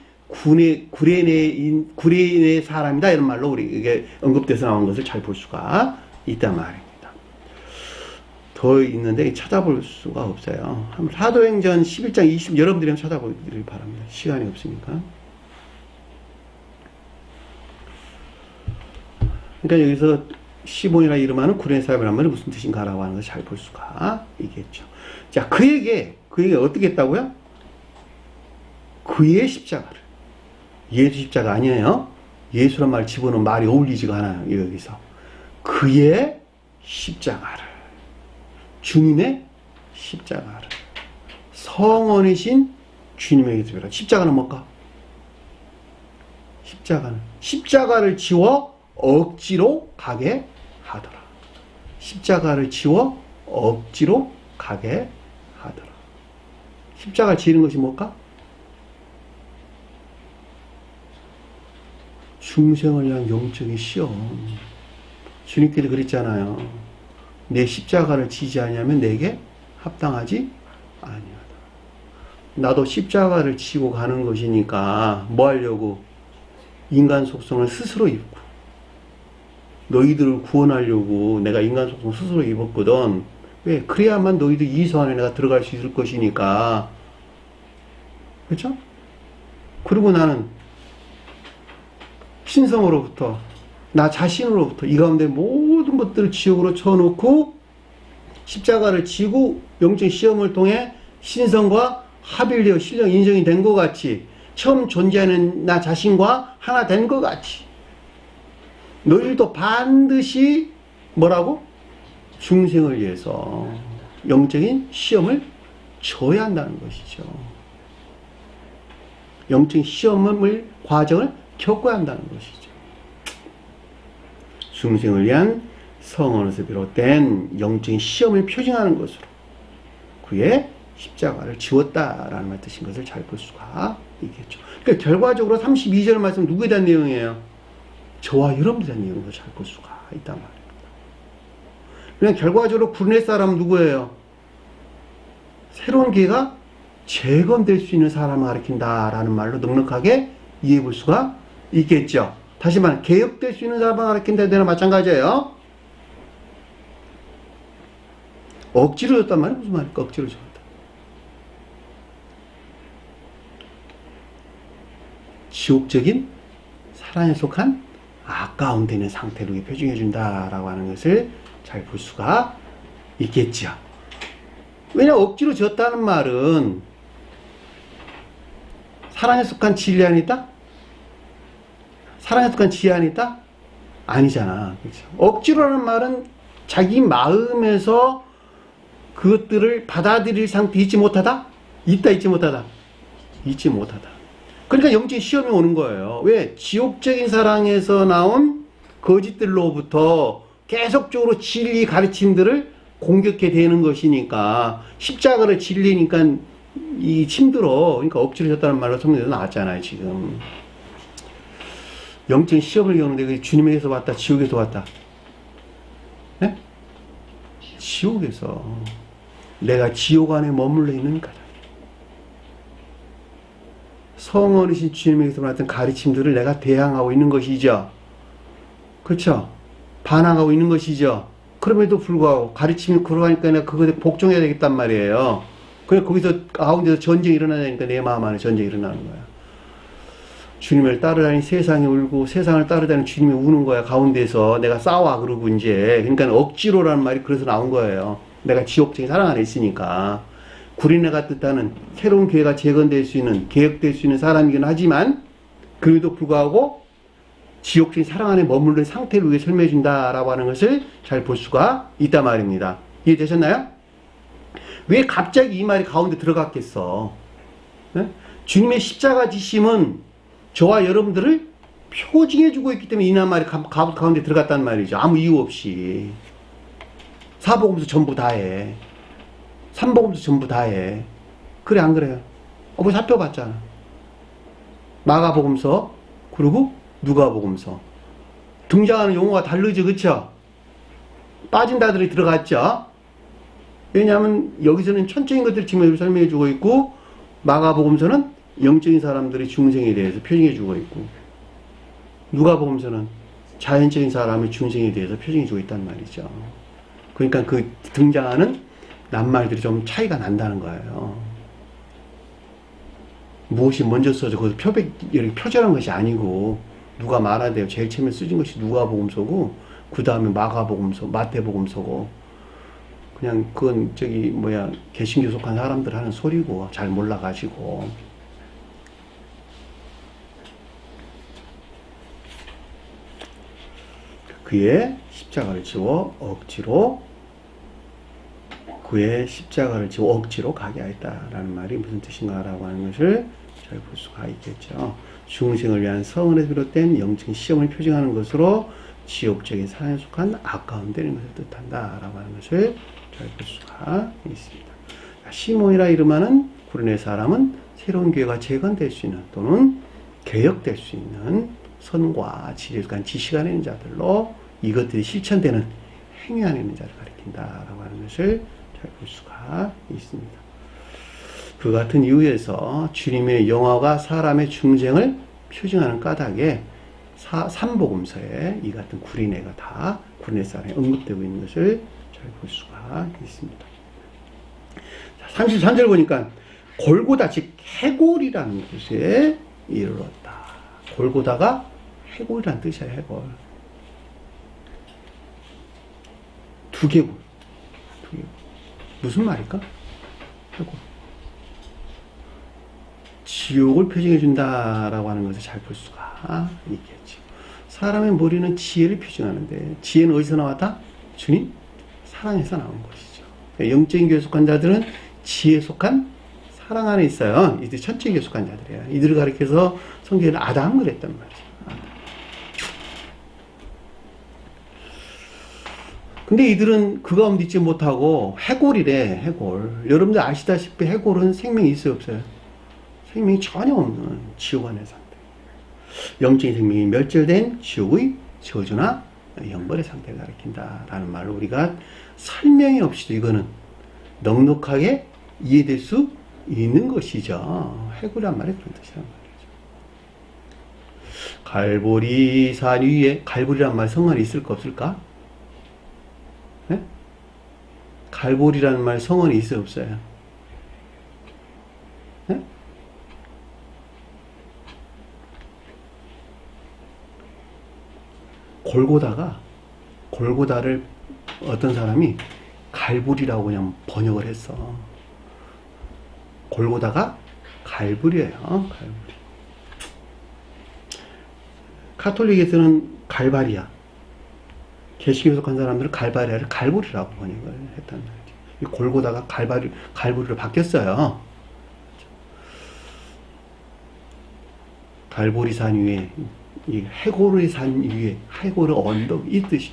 구레네 사람이다 이런 말로 우리 이게 언급돼서 나온 것을 잘 볼 수가 있단 말입니다. 더 있는데 찾아볼 수가 없어요. 사도행전 11장 20 여러분들이 한번 찾아보기를 바랍니다. 시간이 없으니까. 그러니까 여기서 시몬이나 이름하는 구레네 사람이란 말이 무슨 뜻인가라고 하는 것을 잘 볼 수가 있겠죠. 자, 그에게 어떻게 했다고요? 그의 십자가를. 예수 십자가 아니에요. 예수란 말 집어넣으면 말이 어울리지가 않아요. 여기서. 그의 십자가를. 주님의 십자가를. 성원이신 주님에게 드려라. 십자가는 뭘까? 십자가를 지워 억지로 가게 하더라. 십자가를 지워 억지로 가게 하더라. 십자가를 지는 것이 뭘까? 중생을 위한 영적인 시험. 주님께서 그랬잖아요. 내 십자가를 지지 아니하면 내게 합당하지 아니하다. 나도 십자가를 지고 가는 것이니까 뭐 하려고? 인간 속성을 스스로 입고 너희들을 구원하려고 내가 인간 속성 스스로 입었거든. 왜? 그래야만 너희들 이서 안에 내가 들어갈 수 있을 것이니까. 그렇죠? 그리고 나는 신성으로부터 나 자신으로부터 이 가운데 모든 것들을 지옥으로 쳐놓고 십자가를 지고 영적 시험을 통해 신성과 합일되어 신령 인정이 된 것 같이 처음 존재하는 나 자신과 하나 된 것 같이 너희들도 반드시 뭐라고? 중생을 위해서 영적인 시험을 져야 한다는 것이죠. 영적인 시험을 과정을 겪어야 한다는 것이죠. 중생을 위한 성원에서 비롯된 영적인 시험을 표징하는 것으로 그의 십자가를 지웠다라는 말 뜻인 것을 잘 볼 수가 있겠죠. 그러니까 결과적으로 32절 말씀 누구에 대한 내용이에요? 저와 여러분에 대한 내용을 잘 볼 수가 있단 말입니다. 그냥 결과적으로 구레네 사람은 누구예요? 새로운 기회가 재건될 수 있는 사람을 가리킨다라는 말로 넉넉하게 이해해 볼 수가 있겠죠. 다시 말해 개혁될 수 있는 사람을 가리킨다는 데는 마찬가지예요. 억지로 줬단 말이에요. 무슨 말일까? 억지로 줬다. 지옥적인 사랑에 속한 아까운 되는 상태로 표징해 준다라고 하는 것을 잘 볼 수가 있겠죠. 왜냐 억지로 졌다는 말은 사랑에 속한 진리 아니다? 사랑에 속한 지혜 아니다? 아니잖아. 그렇죠? 억지로라는 말은 자기 마음에서 그것들을 받아들일 상태 있지 못하다? 있다 있지 못하다? 있지 못하다. 그러니까 영적인 시험이 오는 거예요. 왜? 지옥적인 사랑에서 나온 거짓들로부터 계속적으로 진리 가르침들을 공격해 대는 것이니까 십자가를 진리니까 이 힘들어. 그러니까 억지로 졌다는 말로 성경에서 나왔잖아요. 지금 영적인 시험을 겪는데 주님에게서 왔다 지옥에서 왔다. 네? 지옥에서 내가 지옥 안에 머물러 있는 까닭. 성어르신 주님에게서 받았던 가르침들을 내가 대항하고 있는 것이죠. 그렇죠? 반항하고 있는 것이죠. 그럼에도 불구하고 가르침이 그러하니까 내가 그것에 복종해야 되겠단 말이에요. 그냥 거기서 가운데서 전쟁이 일어나니까 내 마음 안에 전쟁이 일어나는 거야. 주님을 따르다니 세상이 울고 세상을 따르다니 주님이 우는 거야. 가운데서 내가 싸워 그러고 이제 그러니까 억지로라는 말이 그래서 나온 거예요. 내가 지옥적인 사랑 안에 있으니까. 구린내가 뜻하는 새로운 교회가 재건될 수 있는 개혁될 수 있는 사람이긴 하지만 그래도 불구하고 지옥적인 사랑 안에 머무르는 상태를 우리에게 설명해 준다라고 하는 것을 잘 볼 수가 있단 말입니다. 이해되셨나요? 왜 갑자기 이 말이 가운데 들어갔겠어? 네? 주님의 십자가 지심은 저와 여러분들을 표징해 주고 있기 때문에 이 말이 가운데 들어갔단 말이죠. 아무 이유 없이. 사복음서 전부 다 해. 삼복음서 전부 다 해. 그래 안 그래요? 뭐 살펴봤잖아. 마가복음서 그리고 누가복음서 등장하는 용어가 다르죠. 그쵸? 빠진 다들이 들어갔죠. 왜냐하면 여기서는 천적인 것들을 지금 설명해 주고 있고 마가복음서는 영적인 사람들의 중생에 대해서 표징해 주고 있고 누가복음서는 자연적인 사람의 중생에 대해서 표징해 주고 있단 말이죠. 그러니까 그 등장하는 낱말들이 좀 차이가 난다는 거예요. 무엇이 먼저 써져 거기서 이렇게 표절한 것이 아니고 누가 말하대요. 제일 처음에 쓰진 것이 누가복음서고 그 다음에 마가복음서, 마태복음서고 그냥 그건 개신교 속한 사람들 하는 소리고 잘 몰라가지고 그의 십자가를 지워 억지로 가게 하였다라는 말이 무슨 뜻인가라고 하는 것을 잘 볼 수가 있겠죠. 중생을 위한 성은에서 비롯된 영적인 시험을 표징하는 것으로 지옥적인 사랑에 속한 아까운 되는 것을 뜻한다라고 하는 것을 잘 볼 수가 있습니다. 시몬이라 이름하는 구레네 사람은 새로운 교회가 재건될 수 있는 또는 개혁될 수 있는 선과 지혜에 관한 지식을 내는 자들로 이것들이 실천되는 행위 안에 있는 자를 가리킨다라고 하는 것을 잘 볼 수가 있습니다. 그 같은 이유에서 주님의 영화가 사람의 중생을 표징하는 까닭에 삼복음서에 이 같은 구리네가 다 구리네 사람이 언급되고 있는 것을 잘 볼 수가 있습니다. 33절 보니까 골고다 즉 해골이라는 곳에 이르렀다. 골고다가 해골이라는 뜻이야. 해골. 두개골. 무슨 말일까? 해골. 지옥을 표징해 준다라고 하는 것을 잘 볼 수가 있겠죠. 사람의 머리는 지혜를 표징하는데 지혜는 어디서 나왔다? 주님 사랑에서 나온 것이죠. 영적인 교회 속한 자들은 지혜에 속한 사랑 안에 있어요. 이들 천체 교회 속한 자들이에요. 이들을 가리켜서 성경에는 아담을 그랬단 말이죠. 근데 이들은 그 가운데 있지 못하고 해골이래. 해골. 여러분들 아시다시피 해골은 생명이 있어요 없어요? 생명이 전혀 없는 지옥 안의 상태. 영적인 생명이 멸절된 지옥의 저주나 형벌의 상태를 가리킨다라는 말을 우리가 설명이 없이도 이거는 넉넉하게 이해될 수 있는 것이죠. 해골이란 말이 그런 뜻이란 말이죠. 갈보리산 위에 갈보리란 말 성어에 있을까 없을까? 네? 갈보리라는 말 성어에 있어요 없어요? 네? 골고다를 어떤 사람이 갈불이라고 그냥 번역을 했어. 골고다가 갈불이에요. 갈불이. 카톨릭에서는 갈바리아. 개신교에 속한 사람들은 갈바리아를 갈불이라고 번역을 했단 말이죠. 이 골고다가 갈불이로 바뀌었어요. 갈보리산 위에 이 해골의 산 위에 해골의 언덕 이 뜻이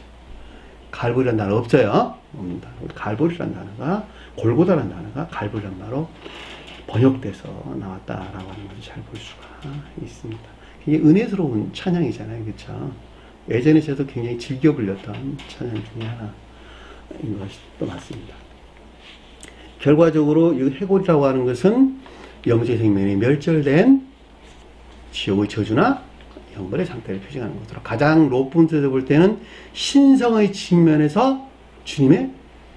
갈보리란 단어 없어요. 없는다. 갈보리란 단어가, 골고다란 단어가 갈보리란 말로 번역돼서 나왔다라고 하는 것을 잘 볼 수가 있습니다. 굉장히 은혜스러운 찬양이잖아요. 그렇죠? 예전에 저도 굉장히 즐겨 불렸던 찬양 중에 하나인 것이 또 맞습니다. 결과적으로 이 해골이라고 하는 것은 영적인 생명이 멸절된 지옥의 저주나 형벌의 상태를 표징하는 것으로 가장 높은 뜻에서 볼 때는 신성의 측면에서 주님의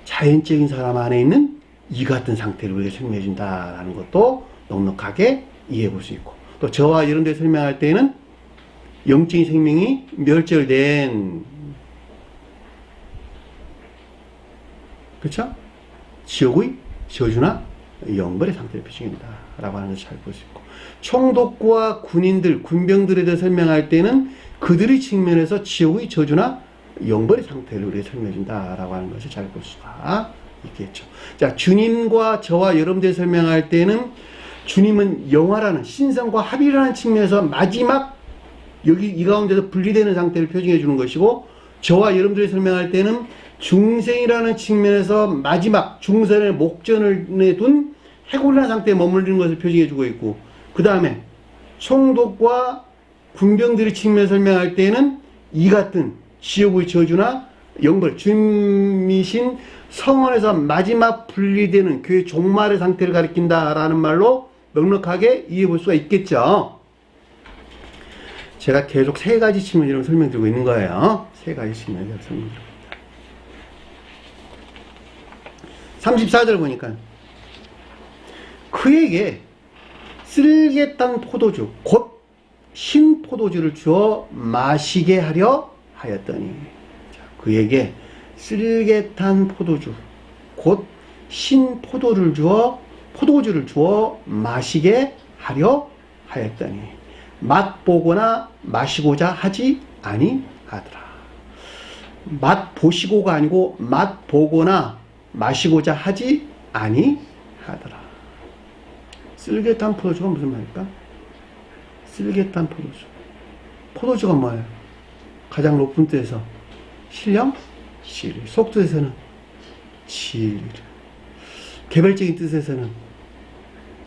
자연적인 사람 안에 있는 이 같은 상태를 우리에게 설명해 준다라는 것도 넉넉하게 이해해 볼 수 있고, 또 저와 이런 데 설명할 때는 영적인 생명이 멸절된, 그렇죠? 지옥의 저주나 영벌의 상태를 표시한다 라고 하는 것을 잘 볼 수 있고, 총독과 군인들, 군병들에 대해 설명할 때는 그들의 측면에서 지옥의 저주나 영벌의 상태를 우리에게 설명해 준다 라고 하는 것을 잘 볼 수가 있겠죠. 자, 주님과 저와 여러분들이 설명할 때는 주님은 영화라는 신성과 합이라는 측면에서 마지막 여기 이 가운데서 분리되는 상태를 표징해 주는 것이고, 저와 여러분들이 설명할 때는 중생이라는 측면에서 마지막 중생의 목전에 둔 해골이라는 상태에 머무르는 것을 표징해 주고 있고, 그 다음에 총독과 군병들의 측면에서 설명할 때는 이 같은 지옥의 저주나 영벌, 주님이신 성원에서 마지막 분리되는 교회 종말의 상태를 가리킨다라는 말로 넉넉하게 이해해 볼 수가 있겠죠. 제가 계속 세 가지 측면으로 설명드리고 있는 거예요. 세 가지 측면으로 설명드립니다. 34절 보니까 그에게 쓸개탄 포도주 곧 신포도주를 주어 마시게 하려 하였더니, 그에게 쓸개탄 포도주 곧 신포도주를 주어 마시게 하려 하였더니 맛보거나 마시고자 하지 아니하더라. 맛보시고가 아니고 맛보거나 마시고자 하지 아니하더라. 쓸개탄 포도주가 무슨 말일까? 쓸개탄 포도주. 포도주가 뭐예요? 가장 높은 뜻에서 신령, 진리. 속뜻에서는 진리. 개별적인 뜻에서는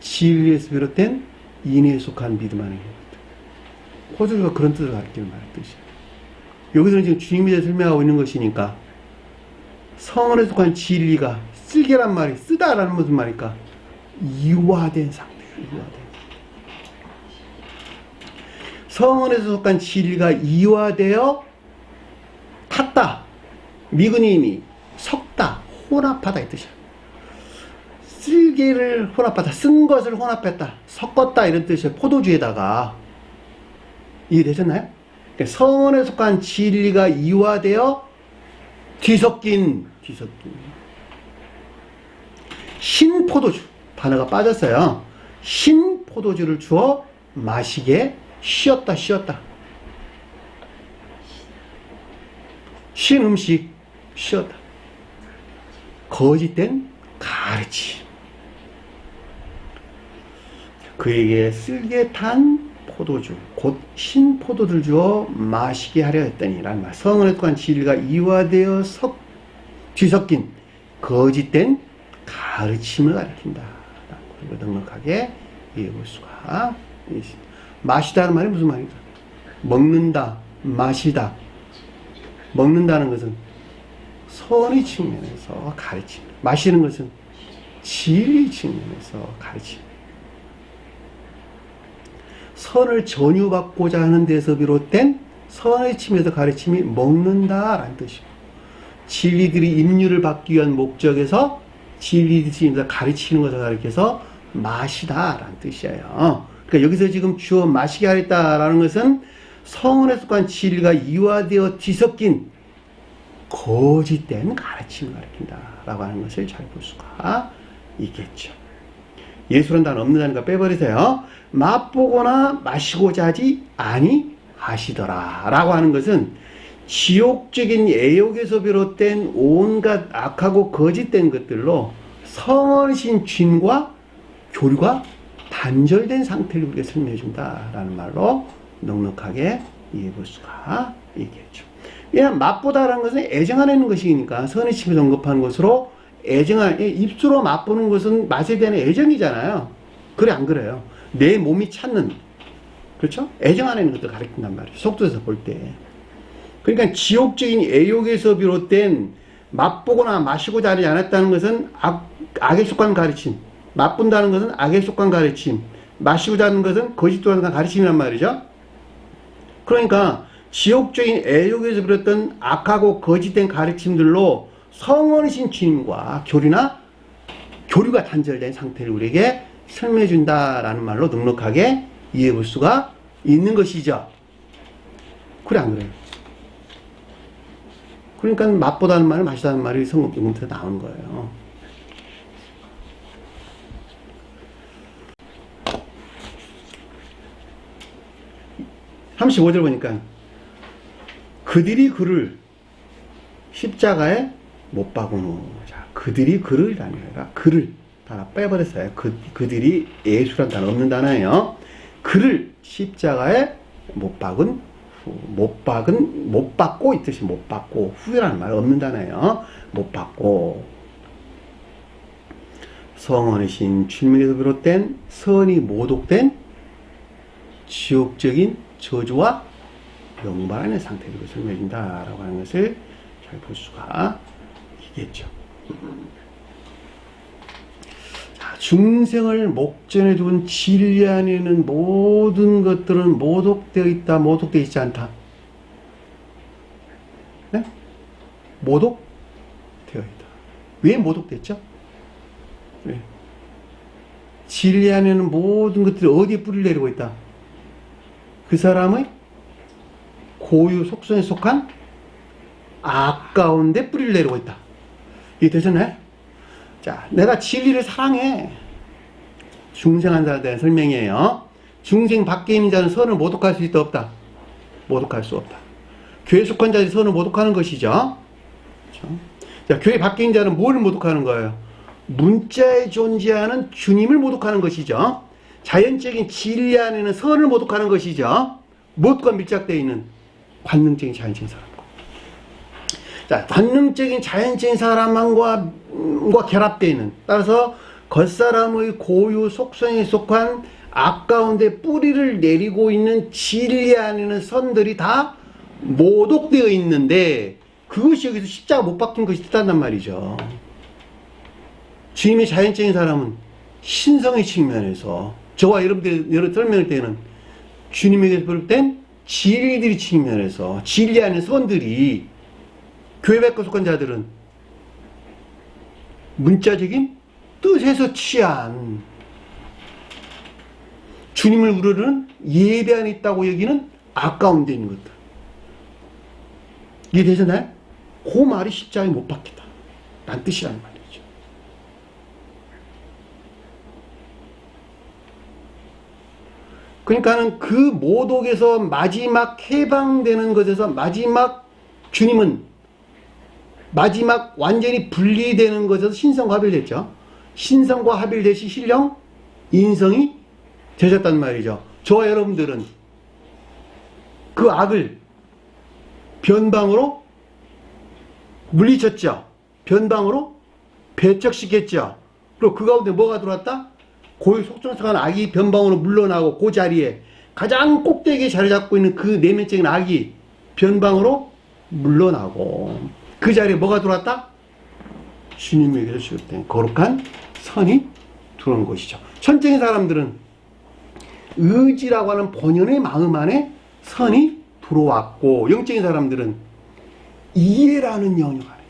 진리에서 비롯된 인의에 속한 믿음 안에 있는 것. 포도주가 그런 뜻을 가리키는 말의 뜻이에요. 여기서는 지금 주님이 설명하고 있는 것이니까 성원에 속한 진리가 쓸개란 말이 쓰다라는 무슨 말일까? 이화된 상태예요. 이화된. 성원에서 속한 진리가 이화되어 탔다. 미그님이 섞다, 혼합하다 이 뜻이야. 쓸개를 혼합하다, 쓴 것을 혼합했다, 섞었다 이런 뜻이에요. 포도주에다가. 이해되셨나요? 그러니까 성원에 속한 진리가 이화되어 뒤섞인 신포도주, 단어가 빠졌어요. 신포도주를 주어 마시게 쉬었다. 신 음식 쉬었다. 거짓된 가르침. 그에게 쓸개탄 포도주 곧 신포도를 주어 마시게 하려 했더니 라는 말. 성원에 속한 진리가 이화되어 뒤섞인 거짓된 가르침을 가리킨다. 그리고 넉넉하게 이해해 볼 수가 있습니다. 마시다는 말이 무슨 말인가? 먹는다, 마시다. 먹는다는 것은 선의 측면에서 가르침, 마시는 것은 진리 측면에서 가르침. 선을 전유받고자 하는 데서 비롯된 선의 측면에서 가르침이 먹는다라는 뜻이고, 진리들이 임유를 받기 위한 목적에서 진리들이 가르치는 것을 가리켜서 마시다라는 뜻이에요. 그러니까 여기서 지금 주어 마시게 하였다라는 것은 성원에 속한 진리가 이화되어 뒤섞인 거짓된 가르침을 가리킨다라고 하는 것을 잘 볼 수가 있겠죠. 예수란 단어 없는 단어가 빼버리세요. 맛보거나 마시고자 하지 아니하시더라 라고 하는 것은 지옥적인 애욕에서 비롯된 온갖 악하고 거짓된 것들로 성원이신 주님과 교류가 단절된 상태를 우리가 설명해 준다라는 말로 넉넉하게 이해해 볼 수가 있겠죠. 왜냐하면 맛보다라는 것은 애정하는 것이니까 선의 칩을 언급하는 것으로 입술로 맛보는 것은 맛에 대한 애정이잖아요. 그래 안 그래요? 내 몸이 찾는, 그렇죠? 애정하는 것들 가리킨단 말이에요. 속도에서 볼 때. 그러니까 지옥적인 애욕에서 비롯된 맛보거나 마시고자 하지 않았다는 것은 악에 속한 가르침, 맛본다는 것은 악에 속한 가르침, 마시고자 하는 것은 거짓도에 속한 가르침이란 말이죠. 그러니까 지옥적인 애욕에서 비롯된 악하고 거짓된 가르침들로 성원이신 주님과 교류가 단절된 상태를 우리에게 설명해 준다라는 말로 넉넉하게 이해해 볼 수가 있는 것이죠. 그래 안 그래요? 그러니까 맛보다는 말은 마시다는 말이 성경부터 나오는 거예요. (35절) 보니까 그들이 그를 십자가에 못 박으노. 자, 그들이 그를 아니라 그를 다 빼버렸어요. 그들이 예수란 단어 없는 단어예요. 그를 십자가에 못 박고 이 뜻이 못 박고 후회라는 말 없는 단어예요. 못 박고 성원이신 주님에게서 비롯된 선이 모독된 지옥적인 저주와 영반의 상태를 설명해준다라고 하는 것을 잘 볼 수가 있겠죠. 자, 중생을 목전에 둔 진리 안에 있는 모든 것들은 모독되어 있다, 모독되어 있지 않다. 네? 모독되어 있다. 왜 모독됐죠? 네. 진리 안에 있는 모든 것들이 어디에 뿌리를 내리고 있다? 그 사람의 고유 속성에 속한 악 가운데 뿌리를 내리고 있다. 이게 되셨나요? 자, 내가 진리를 사랑해. 중생한 자에 대한 설명이에요. 중생 밖에 있는 자는 선을 모독할 수 있다, 없다? 모독할 수 없다. 교회 속한 자들이 선을 모독하는 것이죠. 그렇죠? 자, 교회 밖에 있는 자는 뭘 모독하는 거예요? 문자에 존재하는 주님을 모독하는 것이죠. 자연적인 진리 안에는 선을 모독하는 것이죠. 무엇과 밀착되어 있는 관능적인 자연적인 사람과. 자, 관능적인 자연적인 사람과 결합되어 있는, 따라서 겉사람의 고유 속성에 속한 악 가운데 뿌리를 내리고 있는 진리 안에는 선들이 다 모독되어 있는데 그것이 여기서 십자가 못 박힌 것이 뜻한단 말이죠. 주님의 자연적인 사람은 신성의 측면에서 저와 여러분들 설명할 때는 주님에게서 비롯된 진리들이 측면에서 진리 안에 선들이 교회 밖에 속한 자들은 문자적인 뜻에서 취한 주님을 우러르는 예배 안에 있다고 여기는 악 가운데 있는 것들. 이해되셨나요? 그 말이 십자가에 못 박히다 라는 뜻이라는 말이죠. 그러니까는 그 모독에서 마지막 해방되는 것에서 마지막 주님은 마지막 완전히 분리되는 것에서 신성과 합일됐죠. 신성과 합일되시 신령, 인성이 되셨단 말이죠. 저와 여러분들은 그 악을 변방으로 물리쳤죠. 변방으로 배척시켰죠. 그리고 그 가운데 뭐가 들어왔다? 고유 속성성한 악이 변방으로 물러나고 그 자리에 가장 꼭대기에 자리 잡고 있는 그 내면적인 악이 변방으로 물러나고 그 자리에 뭐가 들어왔다? 주님에게서 시작된 거룩한 선이 들어온 것이죠. 천적인 사람들은 의지라고 하는 본연의 마음 안에 선이 들어왔고, 영적인 사람들은 이해라는 영역 안에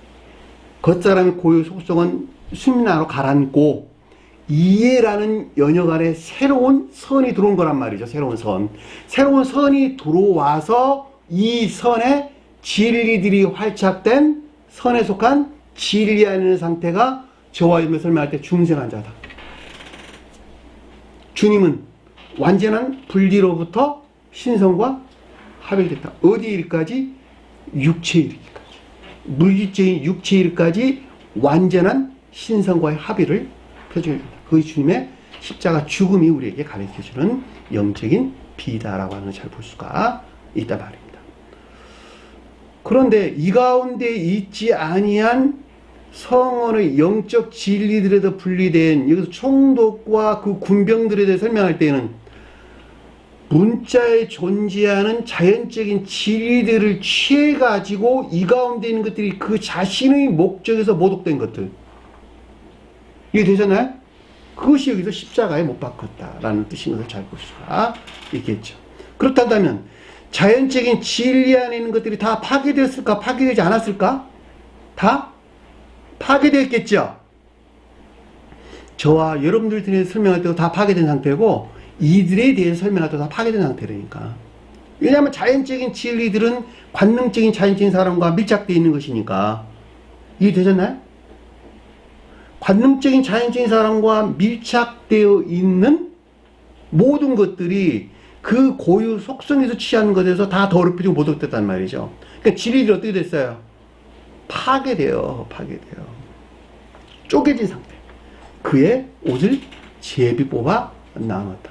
겉사람의 고유 속성은 수민화로 가라앉고 이해라는 영역 안에 새로운 선이 들어온 거란 말이죠. 새로운 선이 들어와서 이 선에 진리들이 활착된 선에 속한 진리 안에 있는 상태가 저와 여러분이 설명할 때 중생한 자다. 주님은 완전한 분리로부터 신성과 합일됐다. 어디에 이르기까지? 육체에 이르기까지. 물질적인 육체에 이르기까지 완전한 신성과의 합의를 펴줘야 된다. 그것이 주님의 십자가 죽음이 우리에게 가르쳐주는 영적인 비다라고 하는 걸 잘 볼 수가 있단 말입니다. 그런데 이 가운데 있지 아니한 성언의 영적 진리들에도 분리된 여기서 총독과 그 군병들에 대해 설명할 때는 문자에 존재하는 자연적인 진리들을 취해가지고 이 가운데 있는 것들이 그 자신의 목적에서 모독된 것들. 이게 되잖아요? 그것이 여기서 십자가에 못 박혔다라는 뜻인 것을 잘 볼 수가 있겠죠. 그렇다면 자연적인 진리 안에 있는 것들이 다 파괴되었을까? 파괴되지 않았을까? 다 파괴되었겠죠. 저와 여러분들 대해서 설명할 때도 다 파괴된 상태고 이들에 대해서 설명할 때도 다 파괴된 상태라니까. 왜냐하면 자연적인 진리들은 관능적인 자연적인 사람과 밀착되어 있는 것이니까. 이해되셨나요? 관능적인 자연적인 사람과 밀착되어 있는 모든 것들이 그 고유 속성에서 취하는 것에서 다 더럽히고 모독됐단 말이죠. 그러니까 진리들이 어떻게 됐어요? 파괴돼요. 쪼개진 상태. 그의 옷을 제비 뽑아 나눴다.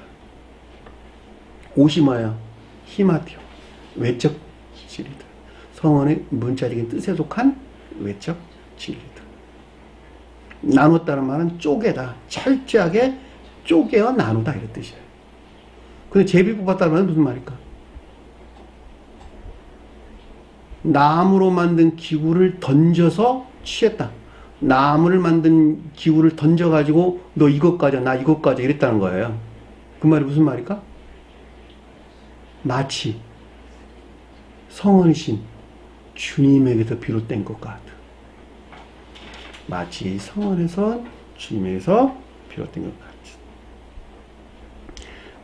옷이 뭐예요? 히마티오. 외적 진리들. 성언의 문자적인 뜻에 속한 외적 진리들. 나눴다는 말은 쪼개다. 철저하게 쪼개어 나누다 이런 뜻이에요. 근데 제비 뽑았다는 말은 무슨 말일까? 나무로 만든 기구를 던져서 취했다. 나무를 만든 기구를 던져가지고 너 이것 가져, 나 이것 가져 이랬다는 거예요. 그 말이 무슨 말일까? 마치 성언이신 주님에게서 비롯된 것 같아. 마치 성언에서 주님에게서 비롯된 것 같아.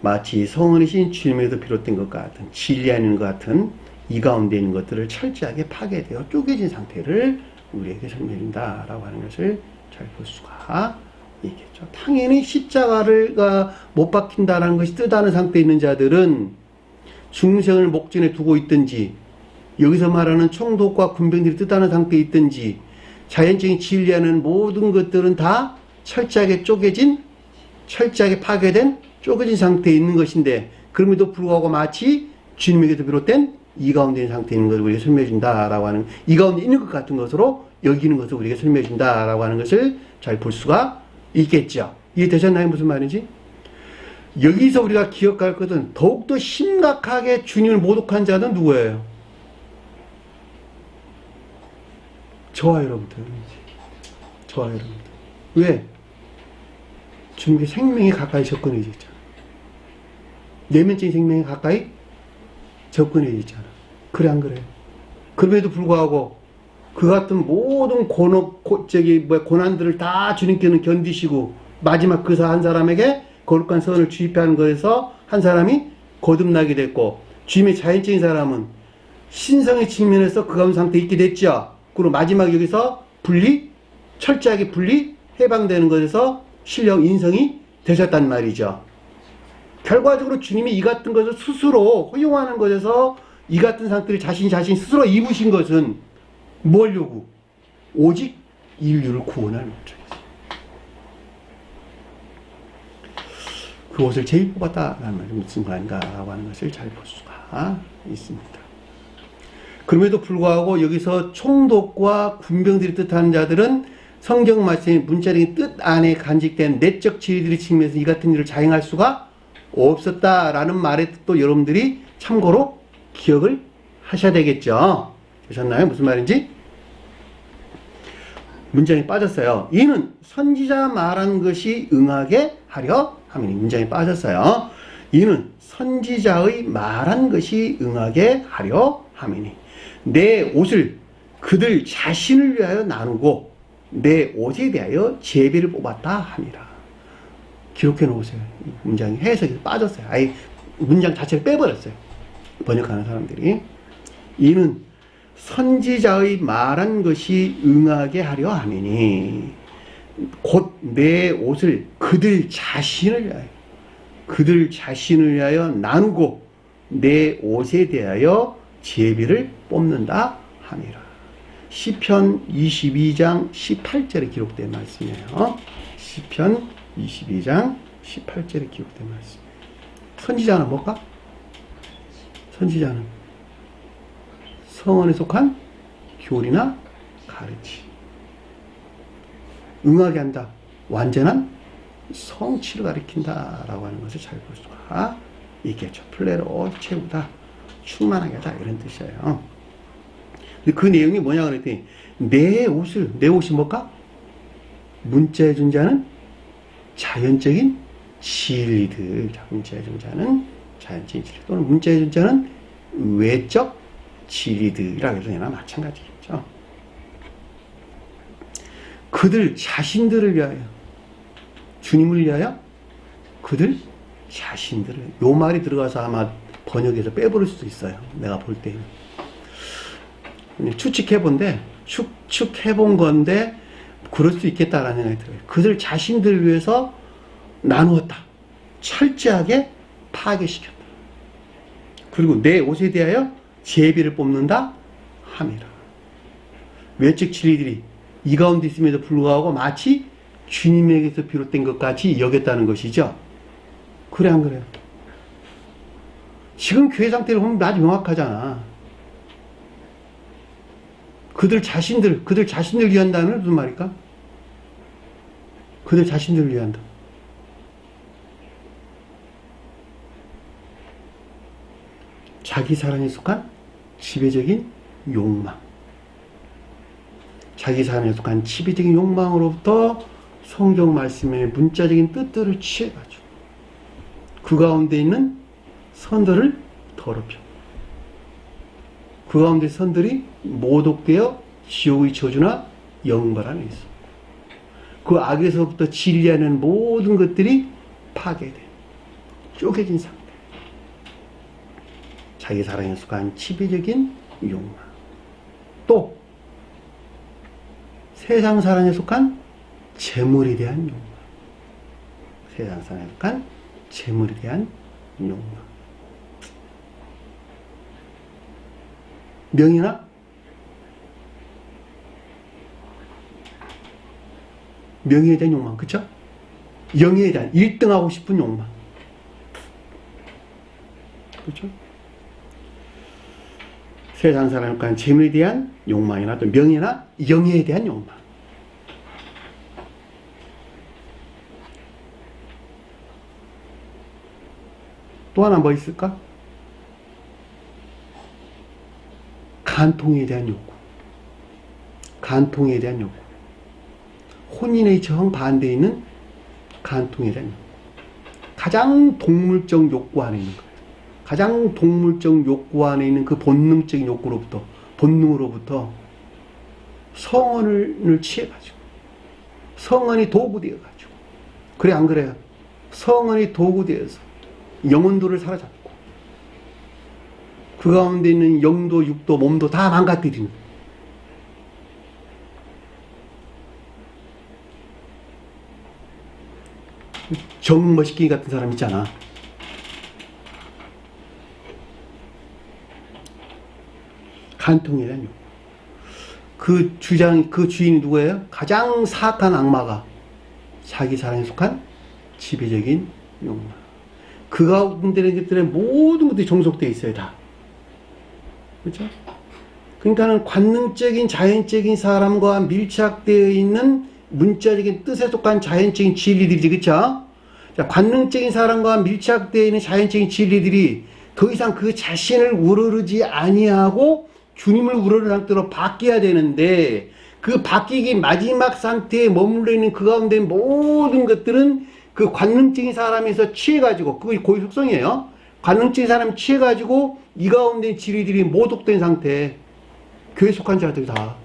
마치 성언이신 주님에게서 비롯된 것 같은 진리 안에 있는 것 같은 이 가운데 있는 것들을 철저하게 파괴되어 쪼개진 상태를 우리에게 설명해준다라고 하는 것을 잘 볼 수가 있겠죠. 당연히 십자가가 못 박힌다라는 것이 뜻하는 상태에 있는 자들은 중생을 목전에 두고 있든지 여기서 말하는 총독과 군병들이 뜻하는 상태에 있든지 자연적인 진리하는 모든 것들은 다 철저하게 쪼개진, 철저하게 파괴된 쪼개진 상태에 있는 것인데 그럼에도 불구하고 마치 주님에게서 비롯된 이 가운데 있는 상태에 있는 것을 우리에게 설명해준다라고 하는 이 가운데 있는 것 같은 것으로 여기는 것을 우리에게 설명해준다라고 하는 것을 잘 볼 수가 있겠죠. 이해되셨나요? 무슨 말인지? 여기서 우리가 기억할 것은 더욱더 심각하게 주님을 모독한 자는 누구예요? 저와 여러분들. 저와 여러분들. 왜? 주님께 생명이 가까이 접근해져 있잖아. 내면적인 생명이 가까이 접근해져 있잖아. 그래 안 그래? 그럼에도 불구하고 그 같은 모든 고난들을 다 주님께는 견디시고 마지막 그 한 사람에게 거룩한 선을 주입하는 것에서 한 사람이 거듭나게 됐고 주님의 자연적인 사람은 신성의 측면에서 그 가운데 상태에 있게 됐죠. 그리고 마지막 여기서 철저하게 해방되는 것에서 신령 인성이 되셨단 말이죠. 결과적으로 주님이 이 같은 것을 스스로 허용하는 것에서 이 같은 상태를 자신 스스로 입으신 것은 뭘 요구? 오직 인류를 구원할 목적이었어요. 그 옷을 제일 뽑았다라는 말이 무슨 말인가라고 하는 것을 잘 볼 수가 있습니다. 그럼에도 불구하고 여기서 총독과 군병들이 뜻하는 자들은 성경 말씀의 문자적인 뜻 안에 간직된 내적 지혜들의 측면에서 이 같은 일을 자행할 수가 없었다라는 말의 뜻도 여러분들이 참고로 기억을 하셔야 되겠죠. 되셨나요? 무슨 말인지? 문장이 빠졌어요. 이는 선지자 말한 것이 응하게 하려 하면 문장이 빠졌어요. 이는 선지자의 말한 것이 응하게 하려 함이니 내 옷을 그들 자신을 위하여 나누고 내 옷에 대하여 제비를 뽑았다 하니라. 기록해 놓으세요. 문장이 해석이 빠졌어요. 아예 문장 자체를 빼버렸어요. 번역하는 사람들이. 이는 선지자의 말한 것이 응하게 하려 함이니 곧 내 옷을 그들 자신을 위하여 나누고 내 옷에 대하여 제비를 뽑는다 함이라. 시편 22장 18절에 기록된 말씀이에요. 시편 22장 18절에 기록된 말씀. 선지자는 뭘까? 선지자는 성언에 속한 교리나 가르치. 응하게 한다. 완전한 성취를 가리킨다라고 하는 것을 잘 볼 수가 있겠죠. 플레로 채우다. 충만하게 하다. 이런 뜻이에요. 그 내용이 뭐냐 그랬더니 내 옷이 뭘까? 문자의 존재하는 자연적인 진리들. 문자의 존재하는 자연적인 진리 또는 문자의 존재하는 외적 진리들이라고 해서 얘나 마찬가지겠죠. 그들 자신들을 위하여 주님을 위하여 그들 자신들을 요 말이 들어가서 아마 번역에서 빼버릴 수도 있어요. 내가 볼 때는 추측해본 건데 그럴 수 있겠다라는 생각이 들어요. 그들 자신들을 위해서 나누었다. 철저하게 파괴시켰다. 그리고 내 옷에 대하여 제비를 뽑는다 함이라. 외적 진리들이 이 가운데 있음에도 불구하고 마치 주님에게서 비롯된 것 같이 여겼다는 것이죠. 그래 안 그래요? 지금 교회 상태를 보면 아주 명확하잖아. 그들 자신들을 위한다는 무슨 말일까? 그들 자신들을 위한다. 자기 사랑에 속한 지배적인 욕망. 자기 사랑에 속한 지배적인 욕망으로부터 성경 말씀의 문자적인 뜻들을 취해가지고 그 가운데 있는 선들을 더럽혀. 그 가운데 선들이 모독되어 지옥의 저주나 영벌 안에 있어. 그 악에서부터 진리하는 모든 것들이 파괴돼. 쪼개진 상태. 자기 사랑에 속한 지배적인 욕망. 또 세상 사랑에 속한 재물에 대한 욕망. 세상 사랑에 속한 재물에 대한 욕망. 명예나 명예에 대한 욕망, 그쵸? 영예에 대한 1등하고 싶은 욕망. 그렇죠? 세상 사람과 재물에 대한 욕망이나 또 명예나 영예에 대한 욕망. 또 하나 뭐 있을까? 간통에 대한 욕구. 간통에 대한 욕구. 혼인의 정반대에 있는 간통에 대한 욕구. 가장 동물적 욕구 안에 있는 거예요. 가장 동물적 욕구 안에 있는 그 본능적인 본능으로부터 성언을 취해가지고, 성언이 도구되어가지고, 그래, 안 그래요? 성언이 도구되어서 영혼도를 사로잡고, 그 가운데 있는 영도, 육도, 몸도 다 망가뜨리는. 정머시기 같은 사람 있잖아. 간통에 대한 욕구. 그 주인이 누구예요? 가장 사악한 악마가 자기 사랑에 속한 지배적인 욕망. 그 가운데 있는 것들의 모든 것들이 종속되어 있어요, 다. 그렇죠? 그러니까는 관능적인 자연적인 사람과 밀착되어 있는 문자적인 뜻에 속한 자연적인 진리들이지, 그렇죠? 자, 관능적인 사람과 밀착되어 있는 자연적인 진리들이 더 이상 그 자신을 우러르지 아니하고 주님을 우러르는 상태로 바뀌어야 되는데, 그 바뀌기 마지막 상태에 머물러 있는 그 가운데 모든 것들은 그 관능적인 사람에서 취해가지고, 그게 고유 속성이에요. 관능적인 사람이 취해가지고 이 가운데 진리들이 모독된 상태. 교회 속한 자들 다,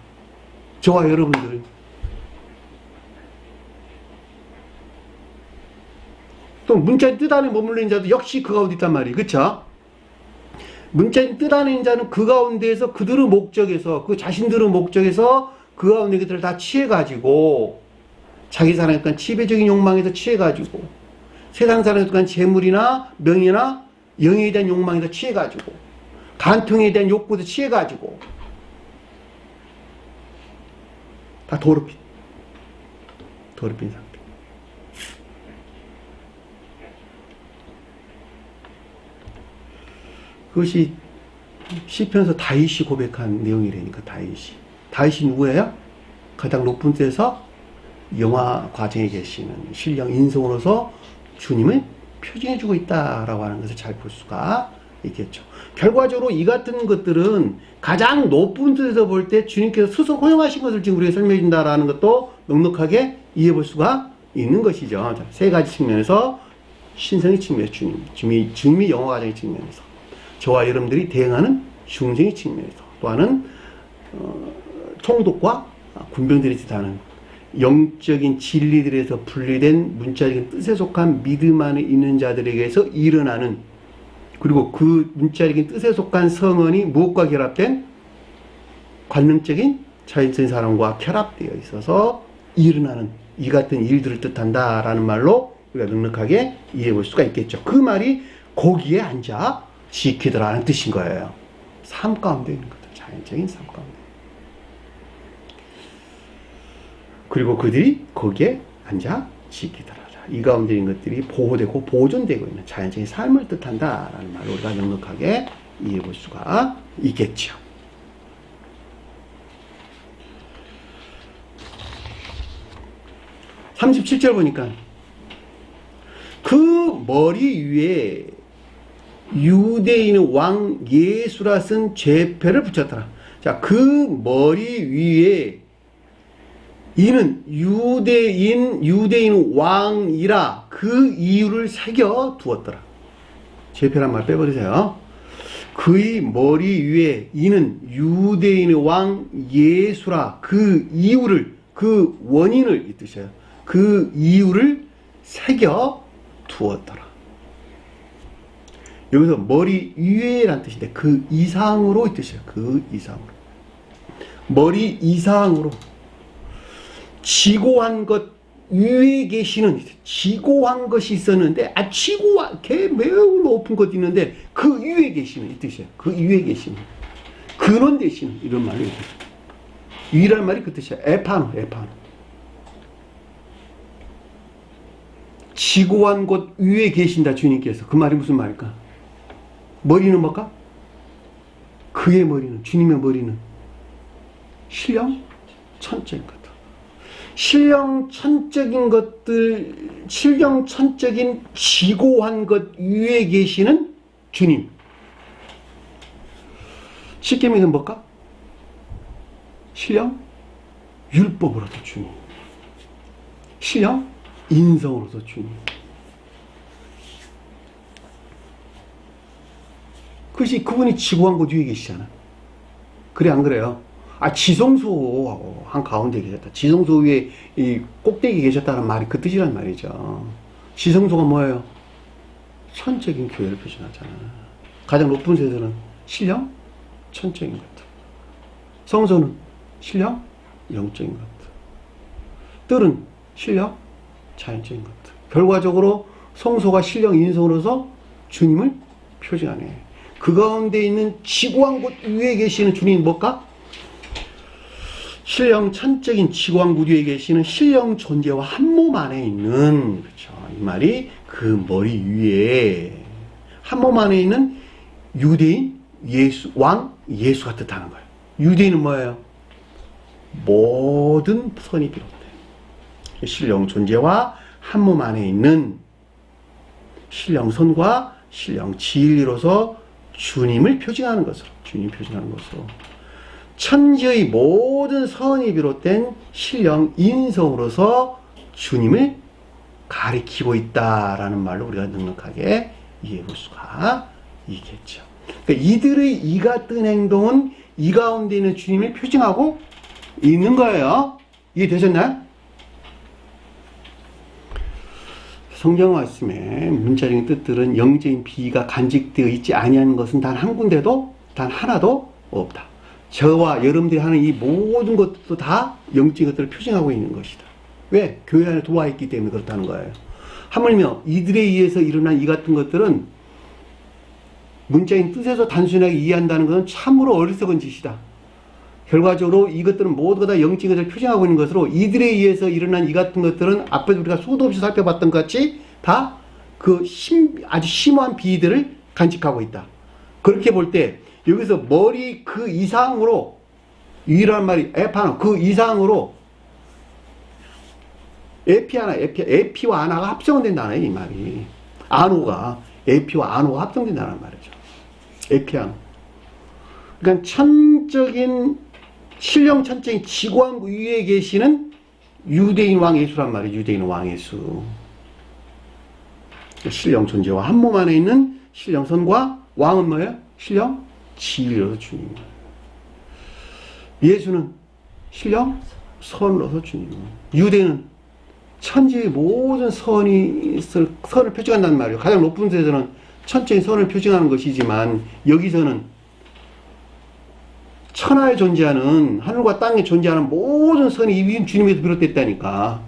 저와 여러분들. 또 문자의 뜻 안에 머물러 있는 자도 역시 그 가운데 있단 말이에요. 그쵸? 문자의 뜻 안에 있는 자는 그 가운데에서 그들의 목적에서, 그 자신들의 목적에서 그 가운데 것들을 다 취해가지고, 자기 사랑에 대한 지배적인 욕망에서 취해가지고, 세상 사랑에 대한 재물이나 명예나 영예에 대한 욕망에서 취해가지고, 간통에 대한 욕구에서 취해가지고, 다 더럽힌 상태. 그것이 시편에서 다윗이 고백한 내용이라니까. 다윗이 누구예요? 가장 높은 데서 영화 과정에 계시는 신령 인성으로서 주님을 표징해주고 있다라고 하는 것을 잘 볼 수가 있겠죠. 결과적으로 이 같은 것들은 가장 높은 뜻에서 볼 때 주님께서 스스로 허용하신 것을 지금 우리가 설명해 준다라는 것도 넉넉하게 이해해 볼 수가 있는 것이죠. 자, 세 가지 측면에서 신성의 측면에서 주님이 영화 과정의 측면에서, 저와 여러분들이 대응하는 중생의 측면에서, 또 하나는 총독과 군병들이 뜻하는 영적인 진리들에서 분리된 문자적인 뜻에 속한 믿음 안에 있는 자들에게서 일어나는, 그리고 그 문자적인 뜻에 속한 성언이 무엇과 결합된 관능적인 자연적인 사람과 결합되어 있어서 일어나는 이 같은 일들을 뜻한다라는 말로 우리가 넉넉하게 이해해 볼 수가 있겠죠. 그 말이 거기에 앉아 지키더라는 뜻인 거예요. 삶 가운데 있는 것들, 자연적인 삶 가운데. 그리고 그들이 거기에 앉아 지키더라. 이 가운데 있는 것들이 보호되고 보존되고 있는 자연적인 삶을 뜻한다라는 말로 우리가 넉넉하게 이해해 볼 수가 있겠죠. (37절) 보니까 그 머리 위에 유대인 왕 예수라 쓴 죄패를 붙였더라. 자, 그 머리 위에 이는 유대인 왕이라 그 이유를 새겨 두었더라. 죄패란 말 빼버리세요. 그의 머리 위에 이는 유대인의 왕 예수라 그 이유를, 그 원인을 이 뜻이에요. 그 이유를 새겨 두었더라. 여기서 머리 위에란 뜻인데 그 이상으로 이 뜻이에요. 그 이상으로. 머리 이상으로. 지고한 것 위에 계시는, 지고한 것이 있었는데, 지고한, 매우 높은 것이 있는데, 그 위에 계시는, 이 뜻이에요. 그 위에 계시는. 근원 되시는, 이런 말이 있어요. 위란 말이 그 뜻이에요. 에파노. 지고한 곳 위에 계신다, 주님께서. 그 말이 무슨 말일까? 머리는 뭘까? 그의 머리는, 주님의 머리는 신령 천적인 것. 신령 천적인 것들, 신령 천적인 지고한 것 위에 계시는 주님. 쉽게 말하면 뭘까? 신령 율법으로도 주님. 신령 인성으로도 주님. 그것이 그분이 지고한 곳 위에 계시잖아. 그래 안 그래요? 지성소 한 가운데 계셨다. 지성소 위에 이 꼭대기 계셨다는 말이 그 뜻이란 말이죠. 지성소가 뭐예요? 천적인 교회를 표현하잖아. 가장 높은 세대는 신령 천적인 것. 성소는 신령 영적인 것. 뜰은 신령 자연적인 것. 결과적으로 성소가 신령 인성으로서 주님을 표징하네. 그 가운데 있는 지고한 곳 위에 계시는 주님이 뭘까? 신령 천적인 지고한 곳 위에 계시는 신령 존재와 한 몸 안에 있는, 그렇죠. 이 말이 그 머리 위에 한 몸 안에 있는 유대인 예수, 왕 예수가 뜻하는 거예요. 유대인은 뭐예요? 모든 선이 비롯돼. 신령 존재와 한 몸 안에 있는 신령선과 신령 진리로서 주님을 표징하는 것으로, 주님 표징하는 것으로, 천지의 모든 선이 비롯된 신령 인성으로서 주님을 가리키고 있다라는 말로 우리가 넉넉하게 이해해 볼 수가 있겠죠. 그러니까 이들의 이 같은 행동은 이 가운데 있는 주님을 표징하고 있는 거예요. 이해되셨나요? 성경 말씀의 문자적인 뜻들은 영적인 비가 간직되어 있지 아니한 것은 단 한 군데도, 단 하나도 없다. 저와 여러분들이 하는 이 모든 것도 다 영적인 것들을 표징하고 있는 것이다. 왜? 교회 안에 들어와 있기 때문에 그렇다는 거예요. 하물며 이들에 의해서 일어난 이 같은 것들은 문자인 뜻에서 단순하게 이해한다는 것은 참으로 어리석은 짓이다. 결과적으로 이것들은 모두가 다 영적인 것을 표징하고 있는 것으로 이들에 의해서 일어난 이 같은 것들은 앞에서 우리가 수도 없이 살펴봤던 것 같이 다 그 아주 심오한 비들을 간직하고 있다. 그렇게 볼 때 여기서 머리 그 이상으로 유일한 말이 에파노 그 이상으로 에피와 아나가 합성된다는 이 말이. 아노가 에피와 아노가 합성된다는 말이죠. 에피아노. 그러니까 천적인 신령 천적인 지구왕 위에 계시는 유대인 왕 예수란 말이에요. 유대인 왕 예수. 신령 존재와 한 몸 안에 있는 신령 선과 왕은 뭐예요? 신령 지위로서 주님. 예수는 신령 선으로서 주님. 유대는 천지의 모든 선을 표징한다는 말이에요. 가장 높은 데서는 천지의 선을 표징하는 것이지만 여기서는 천하에 존재하는 하늘과 땅에 존재하는 모든 선이 이 주님에서 비롯됐다니까.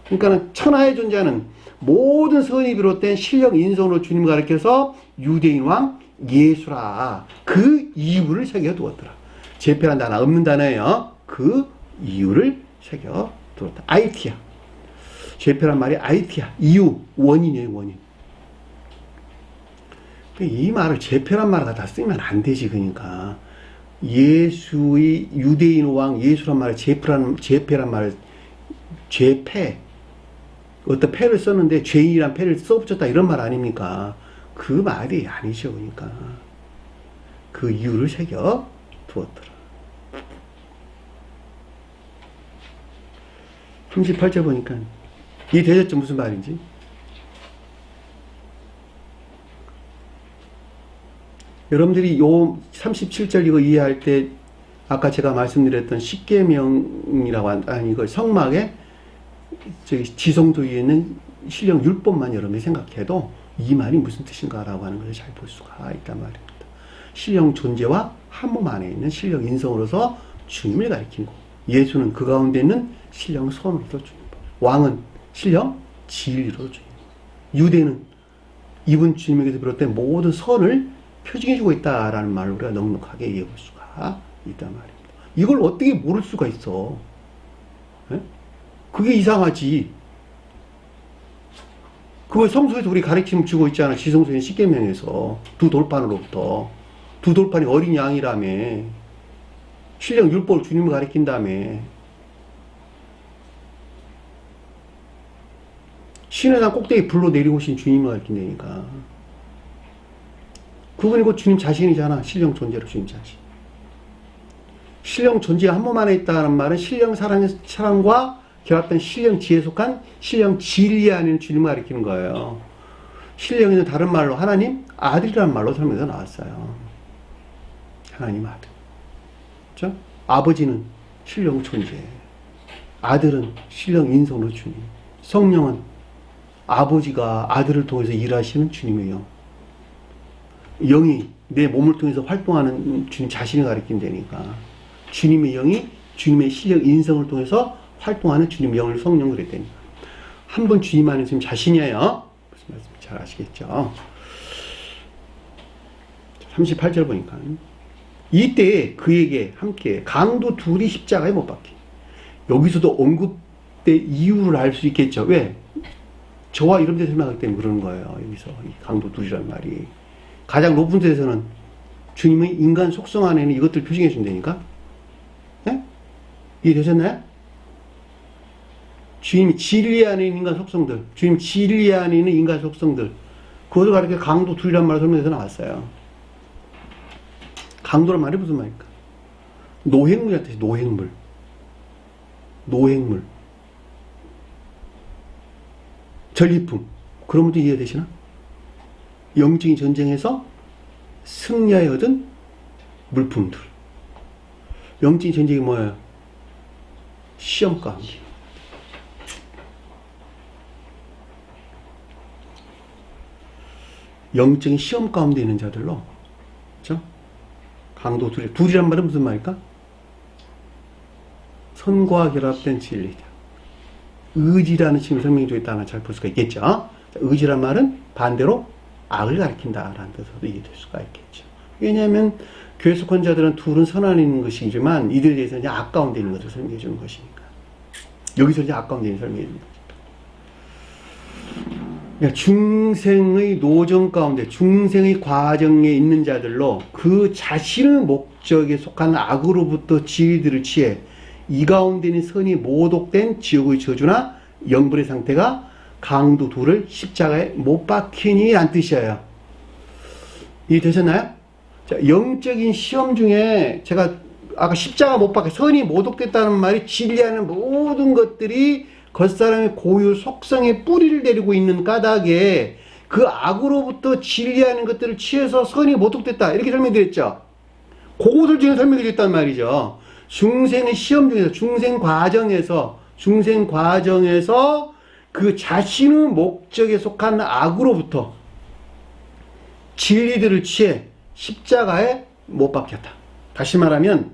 그러니까 천하에 존재하는 모든 선이 비롯된 신령 인성으로 주님을 가리켜서 유대인 왕 예수라 그 이유를 새겨두었더라. 제패란 단어 없는 단어예요. 그 이유를 새겨두었다. 아이티야. 제패란 말이 아이티야. 이유, 원인이에요. 원인. 이 말을 제패란 말을 다 쓰면 안 되지. 그러니까 예수의 유대인 왕 예수란 말을 제패란 말을 죄패 어떤 패를 썼는데 죄인이란 패를 써붙였다 이런 말 아닙니까? 그 말이 아니죠. 그러니까 그 이유를 새겨 두었더라. 38절 보니까 이해되셨죠? 무슨 말인지? 여러분들이 요 37절 이거 이해할 때 아까 제가 말씀드렸던 십계명이라고 아니 이걸 성막에 저기 지성도 위에 있는 신령 율법만 여러분이 생각해도 이 말이 무슨 뜻인가라고 하는 것을 잘 볼 수가 있단 말입니다. 신령 존재와 한 몸 안에 있는 신령 인성으로서 주님을 가리키고 예수는 그 가운데 있는 신령 선으로서 주님, 왕은 신령 진리로서 주님, 유대는 이분 주님에게서 비롯된 모든 선을 표징해주고 있다라는 말을 우리가 넉넉하게 이해해 볼 수가 있단 말입니다. 이걸 어떻게 모를 수가 있어? 에? 그게 이상하지. 그걸 성서에서 우리 가르침 주고 있잖아. 지성소인 십계명에서 두 돌판으로부터. 두 돌판이 어린 양이라며. 신령 율법을 주님을 가르친다며. 신의 산 꼭대기 불로 내려오신 주님을 가르친다니까. 그분이 곧 주님 자신이잖아. 신령 존재로 주님 자신. 신령 존재가 한 몸 안에 있다는 말은 신령 사랑과 결합된 신령 지혜에 속한 신령 진리 안에 주님을 가리키는 거예요. 신령에는 다른 말로 하나님 아들이라는 말로 설명해서 나왔어요. 하나님 아들. 그렇죠? 아버지는 신령 존재. 아들은 신령 인성으로 주님. 성령은 아버지가 아들을 통해서 일하시는 주님의 영. 영이 내 몸을 통해서 활동하는 주님 자신을 가리킨다니까. 주님의 영이 주님의 신령 인성을 통해서 활동하는 주님의 영을 성령 그랬다니까. 한 번 주님 안에 지금 자신이에요. 무슨 말씀 잘 아시겠죠? 38절 보니까 이때 그에게 함께 강도 둘이 십자가에 못 박히. 여기서도 언급된 이유를 알 수 있겠죠. 왜? 저와 이런 데 설명할 때문에 그러는 거예요. 여기서 이 강도 둘이란 말이. 가장 높은 데서는 주님의 인간 속성 안에는 이것들 표징해 준다니까? 네? 이해되셨나요? 주님 진리 안에 있는 인간 속성들, 주님 진리 안에 있는 인간 속성들, 그것을 가르쳐 강도 둘이란 말을 설명해서 나왔어요. 강도란 말이 무슨 말일까? 노획물이란 뜻이 노획물. 노획물. 전리품. 그런 분도 이해되시나? 영적인 전쟁에서 승리하여 얻은 물품들. 영적인 전쟁이 뭐예요? 시험 가운데. 영적인 시험 가운데 있는 자들로, 그렇죠? 강도 둘이. 둘이란 말은 무슨 말일까? 선과 결합된 진리다. 의지라는 식으로 설명해 주겠다는 잘 볼 수가 있겠죠. 의지란 말은 반대로 악을 가리킨다라는 뜻으로도 이해될 수가 있겠죠. 왜냐하면 교회 속한 자들은 둘은 선안에 있는 것이지만 이들에 대해서는 이제 악 가운데 있는 것을 설명해 주는 것이니까. 여기서 이제 악 가운데 있는 설명해 주는 거죠. 그러니까 중생의 노정 가운데 중생의 과정에 있는 자들로 그 자신의 목적에 속한 악으로부터 지위들을 취해 이 가운데 있는 선이 모독된 지옥의 저주나 영벌의 상태가 강도 둘을 십자가에 못 박히니 란 뜻이에요. 이해되셨나요? 자, 영적인 시험 중에 제가 아까 십자가 못 박혀 선이 모독됐다는 말이 진리하는 모든 것들이 겉사람의 고유 속성의 뿌리를 내리고 있는 까닭에 그 악으로부터 진리하는 것들을 취해서 선이 모독됐다 이렇게 설명드렸죠. 그것들 중에 설명이 됐단 말이죠. 중생의 시험 중에서 중생 과정에서 그 자신의 목적에 속한 악으로부터 진리들을 취해 십자가에 못 박혔다. 다시 말하면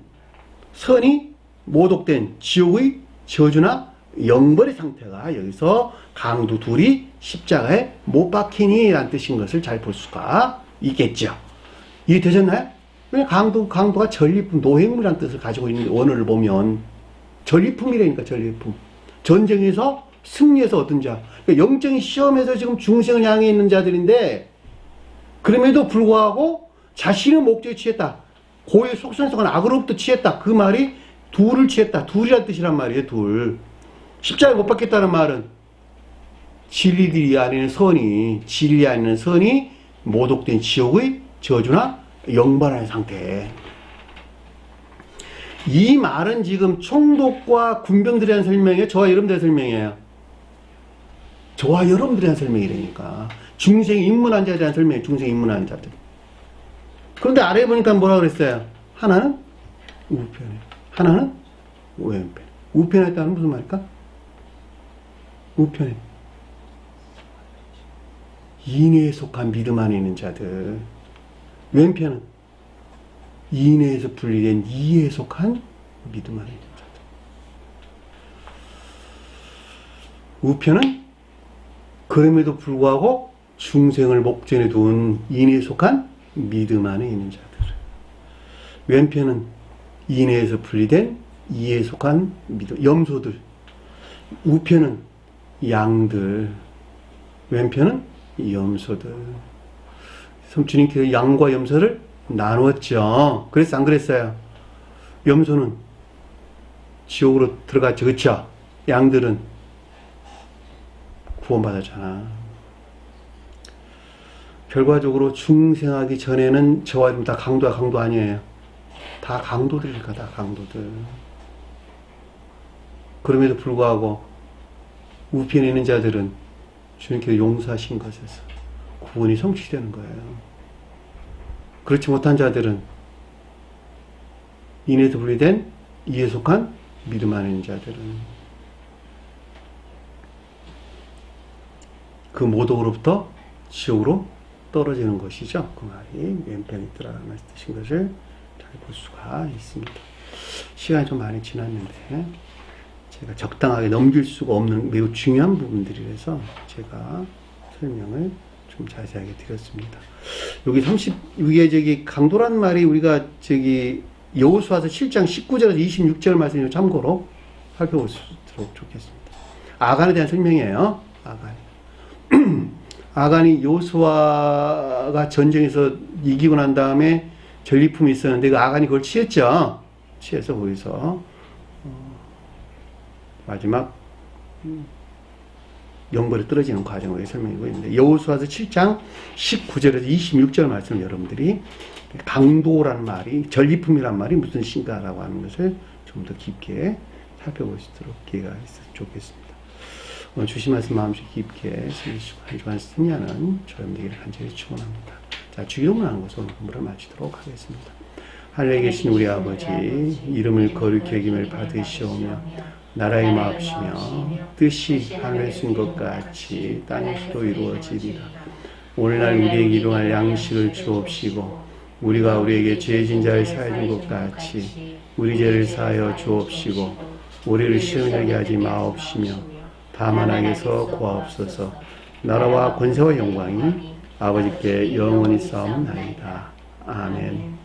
선이 모독된 지옥의 저주나 영벌의 상태가 여기서 강도 둘이 십자가에 못 박히니 라는 뜻인 것을 잘 볼 수가 있겠죠. 이해되셨나요? 강도가 전리품, 노획물이라는 뜻을 가지고 있는 원어를 보면 전리품이라니까. 전리품. 전쟁에서 승리해서 얻은 자. 그러니까 영적인 시험에서 지금 중생을 향해 있는 자들인데 그럼에도 불구하고 자신의 목적에 취했다. 고의 속성에 속한 악으로부터 취했다. 그 말이 둘을 취했다. 둘이란 뜻이란 말이에요. 둘. 십자가에 못 박혔다는 말은 진리 안에는 선이 모독된 지옥의 저주나 영벌의 상태. 이 말은 지금 총독과 군병들에 대한 설명이에요. 저와 여러분들의 설명이에요. 저와 여러분들에 대한 설명이라니까. 중생 입문한 자에 대한 설명이에요. 중생 입문한 자들. 그런데 아래에 보니까 뭐라 그랬어요? 하나는 우편에, 하나는 왼편에. 우편에 있다는 무슨 말일까? 우편에. 인애에 속한 믿음 안에 있는 자들. 왼편은 인애에서 분리된 이에 속한 믿음 안에 있는 자들. 우편은 그럼에도 불구하고 중생을 목전에 둔 인애에 속한 믿음 안에 있는 자들. 왼편은 인애에서 분리된 이에 속한 믿음, 염소들. 우편은 양들. 왼편은 염소들. 주님께서 양과 염소를 나누었죠. 그래서 안 그랬어요? 염소는 지옥으로 들어갔죠. 그쵸? 양들은 구원받았잖아. 결과적으로 중생하기 전에는 저와 여러분 다 강도 아니에요. 다 강도들일까, 다 강도들. 그럼에도 불구하고 우편에 있는 자들은 주님께서 용서하신 것에서 구원이 성취되는 거예요. 그렇지 못한 자들은 인에서 분리된 이에 속한 믿음 안에 있는 자들은 그 모독으로부터 지옥으로 떨어지는 것이죠. 그 말이 왼편에 있더라라는 뜻인 것을 잘 볼 수가 있습니다. 시간이 좀 많이 지났는데 제가 적당하게 넘길 수가 없는 매우 중요한 부분들이라서 제가 설명을 좀 자세하게 드렸습니다. 여기 36에 강도란 말이 우리가 여호수아서 7장 19절에서 26절 말씀을 참고로 살펴볼수록 좋겠습니다. 아간에 대한 설명이에요. 아간이 여호수아가 전쟁에서 이기고 난 다음에 전리품이 있었는데 그 아간이 그걸 취했죠. 취해서 거기서 마지막 영벌에 떨어지는 과정을 설명하고 있는데 여호수아서 7장 19절에서 26절 말씀 여러분들이 강도라는 말이 전리품이란 말이 무슨 뜻인가라고 하는 것을 좀 더 깊게 살펴볼 수 있도록 기회가 있어서 좋겠습니다. 오늘 주신 말씀 마음속 깊게 새기시고 한 주간 승리하는 저희들 되기를 간절히 축원합니다. 자, 주기도문하는 것으로 공부를 마치도록 하겠습니다. 하늘에 계신 우리 아버지, 이름을 거룩히 여김을 받으시오며 나라의 마옵시며 뜻이 하늘에서 인 것 같이 땅에서도 이루어지리라. 오늘날 우리에게 일용할 양식을 주옵시고 우리가 우리에게 죄진 자를 사하여 준 것 같이 우리 죄를 사하여 주옵시고 우리를 시험하게 하지 마옵시며 다만 악에서 구하옵소서. 나라와 권세와 영광이 아버지께 영원히 싸움나이다. 아멘.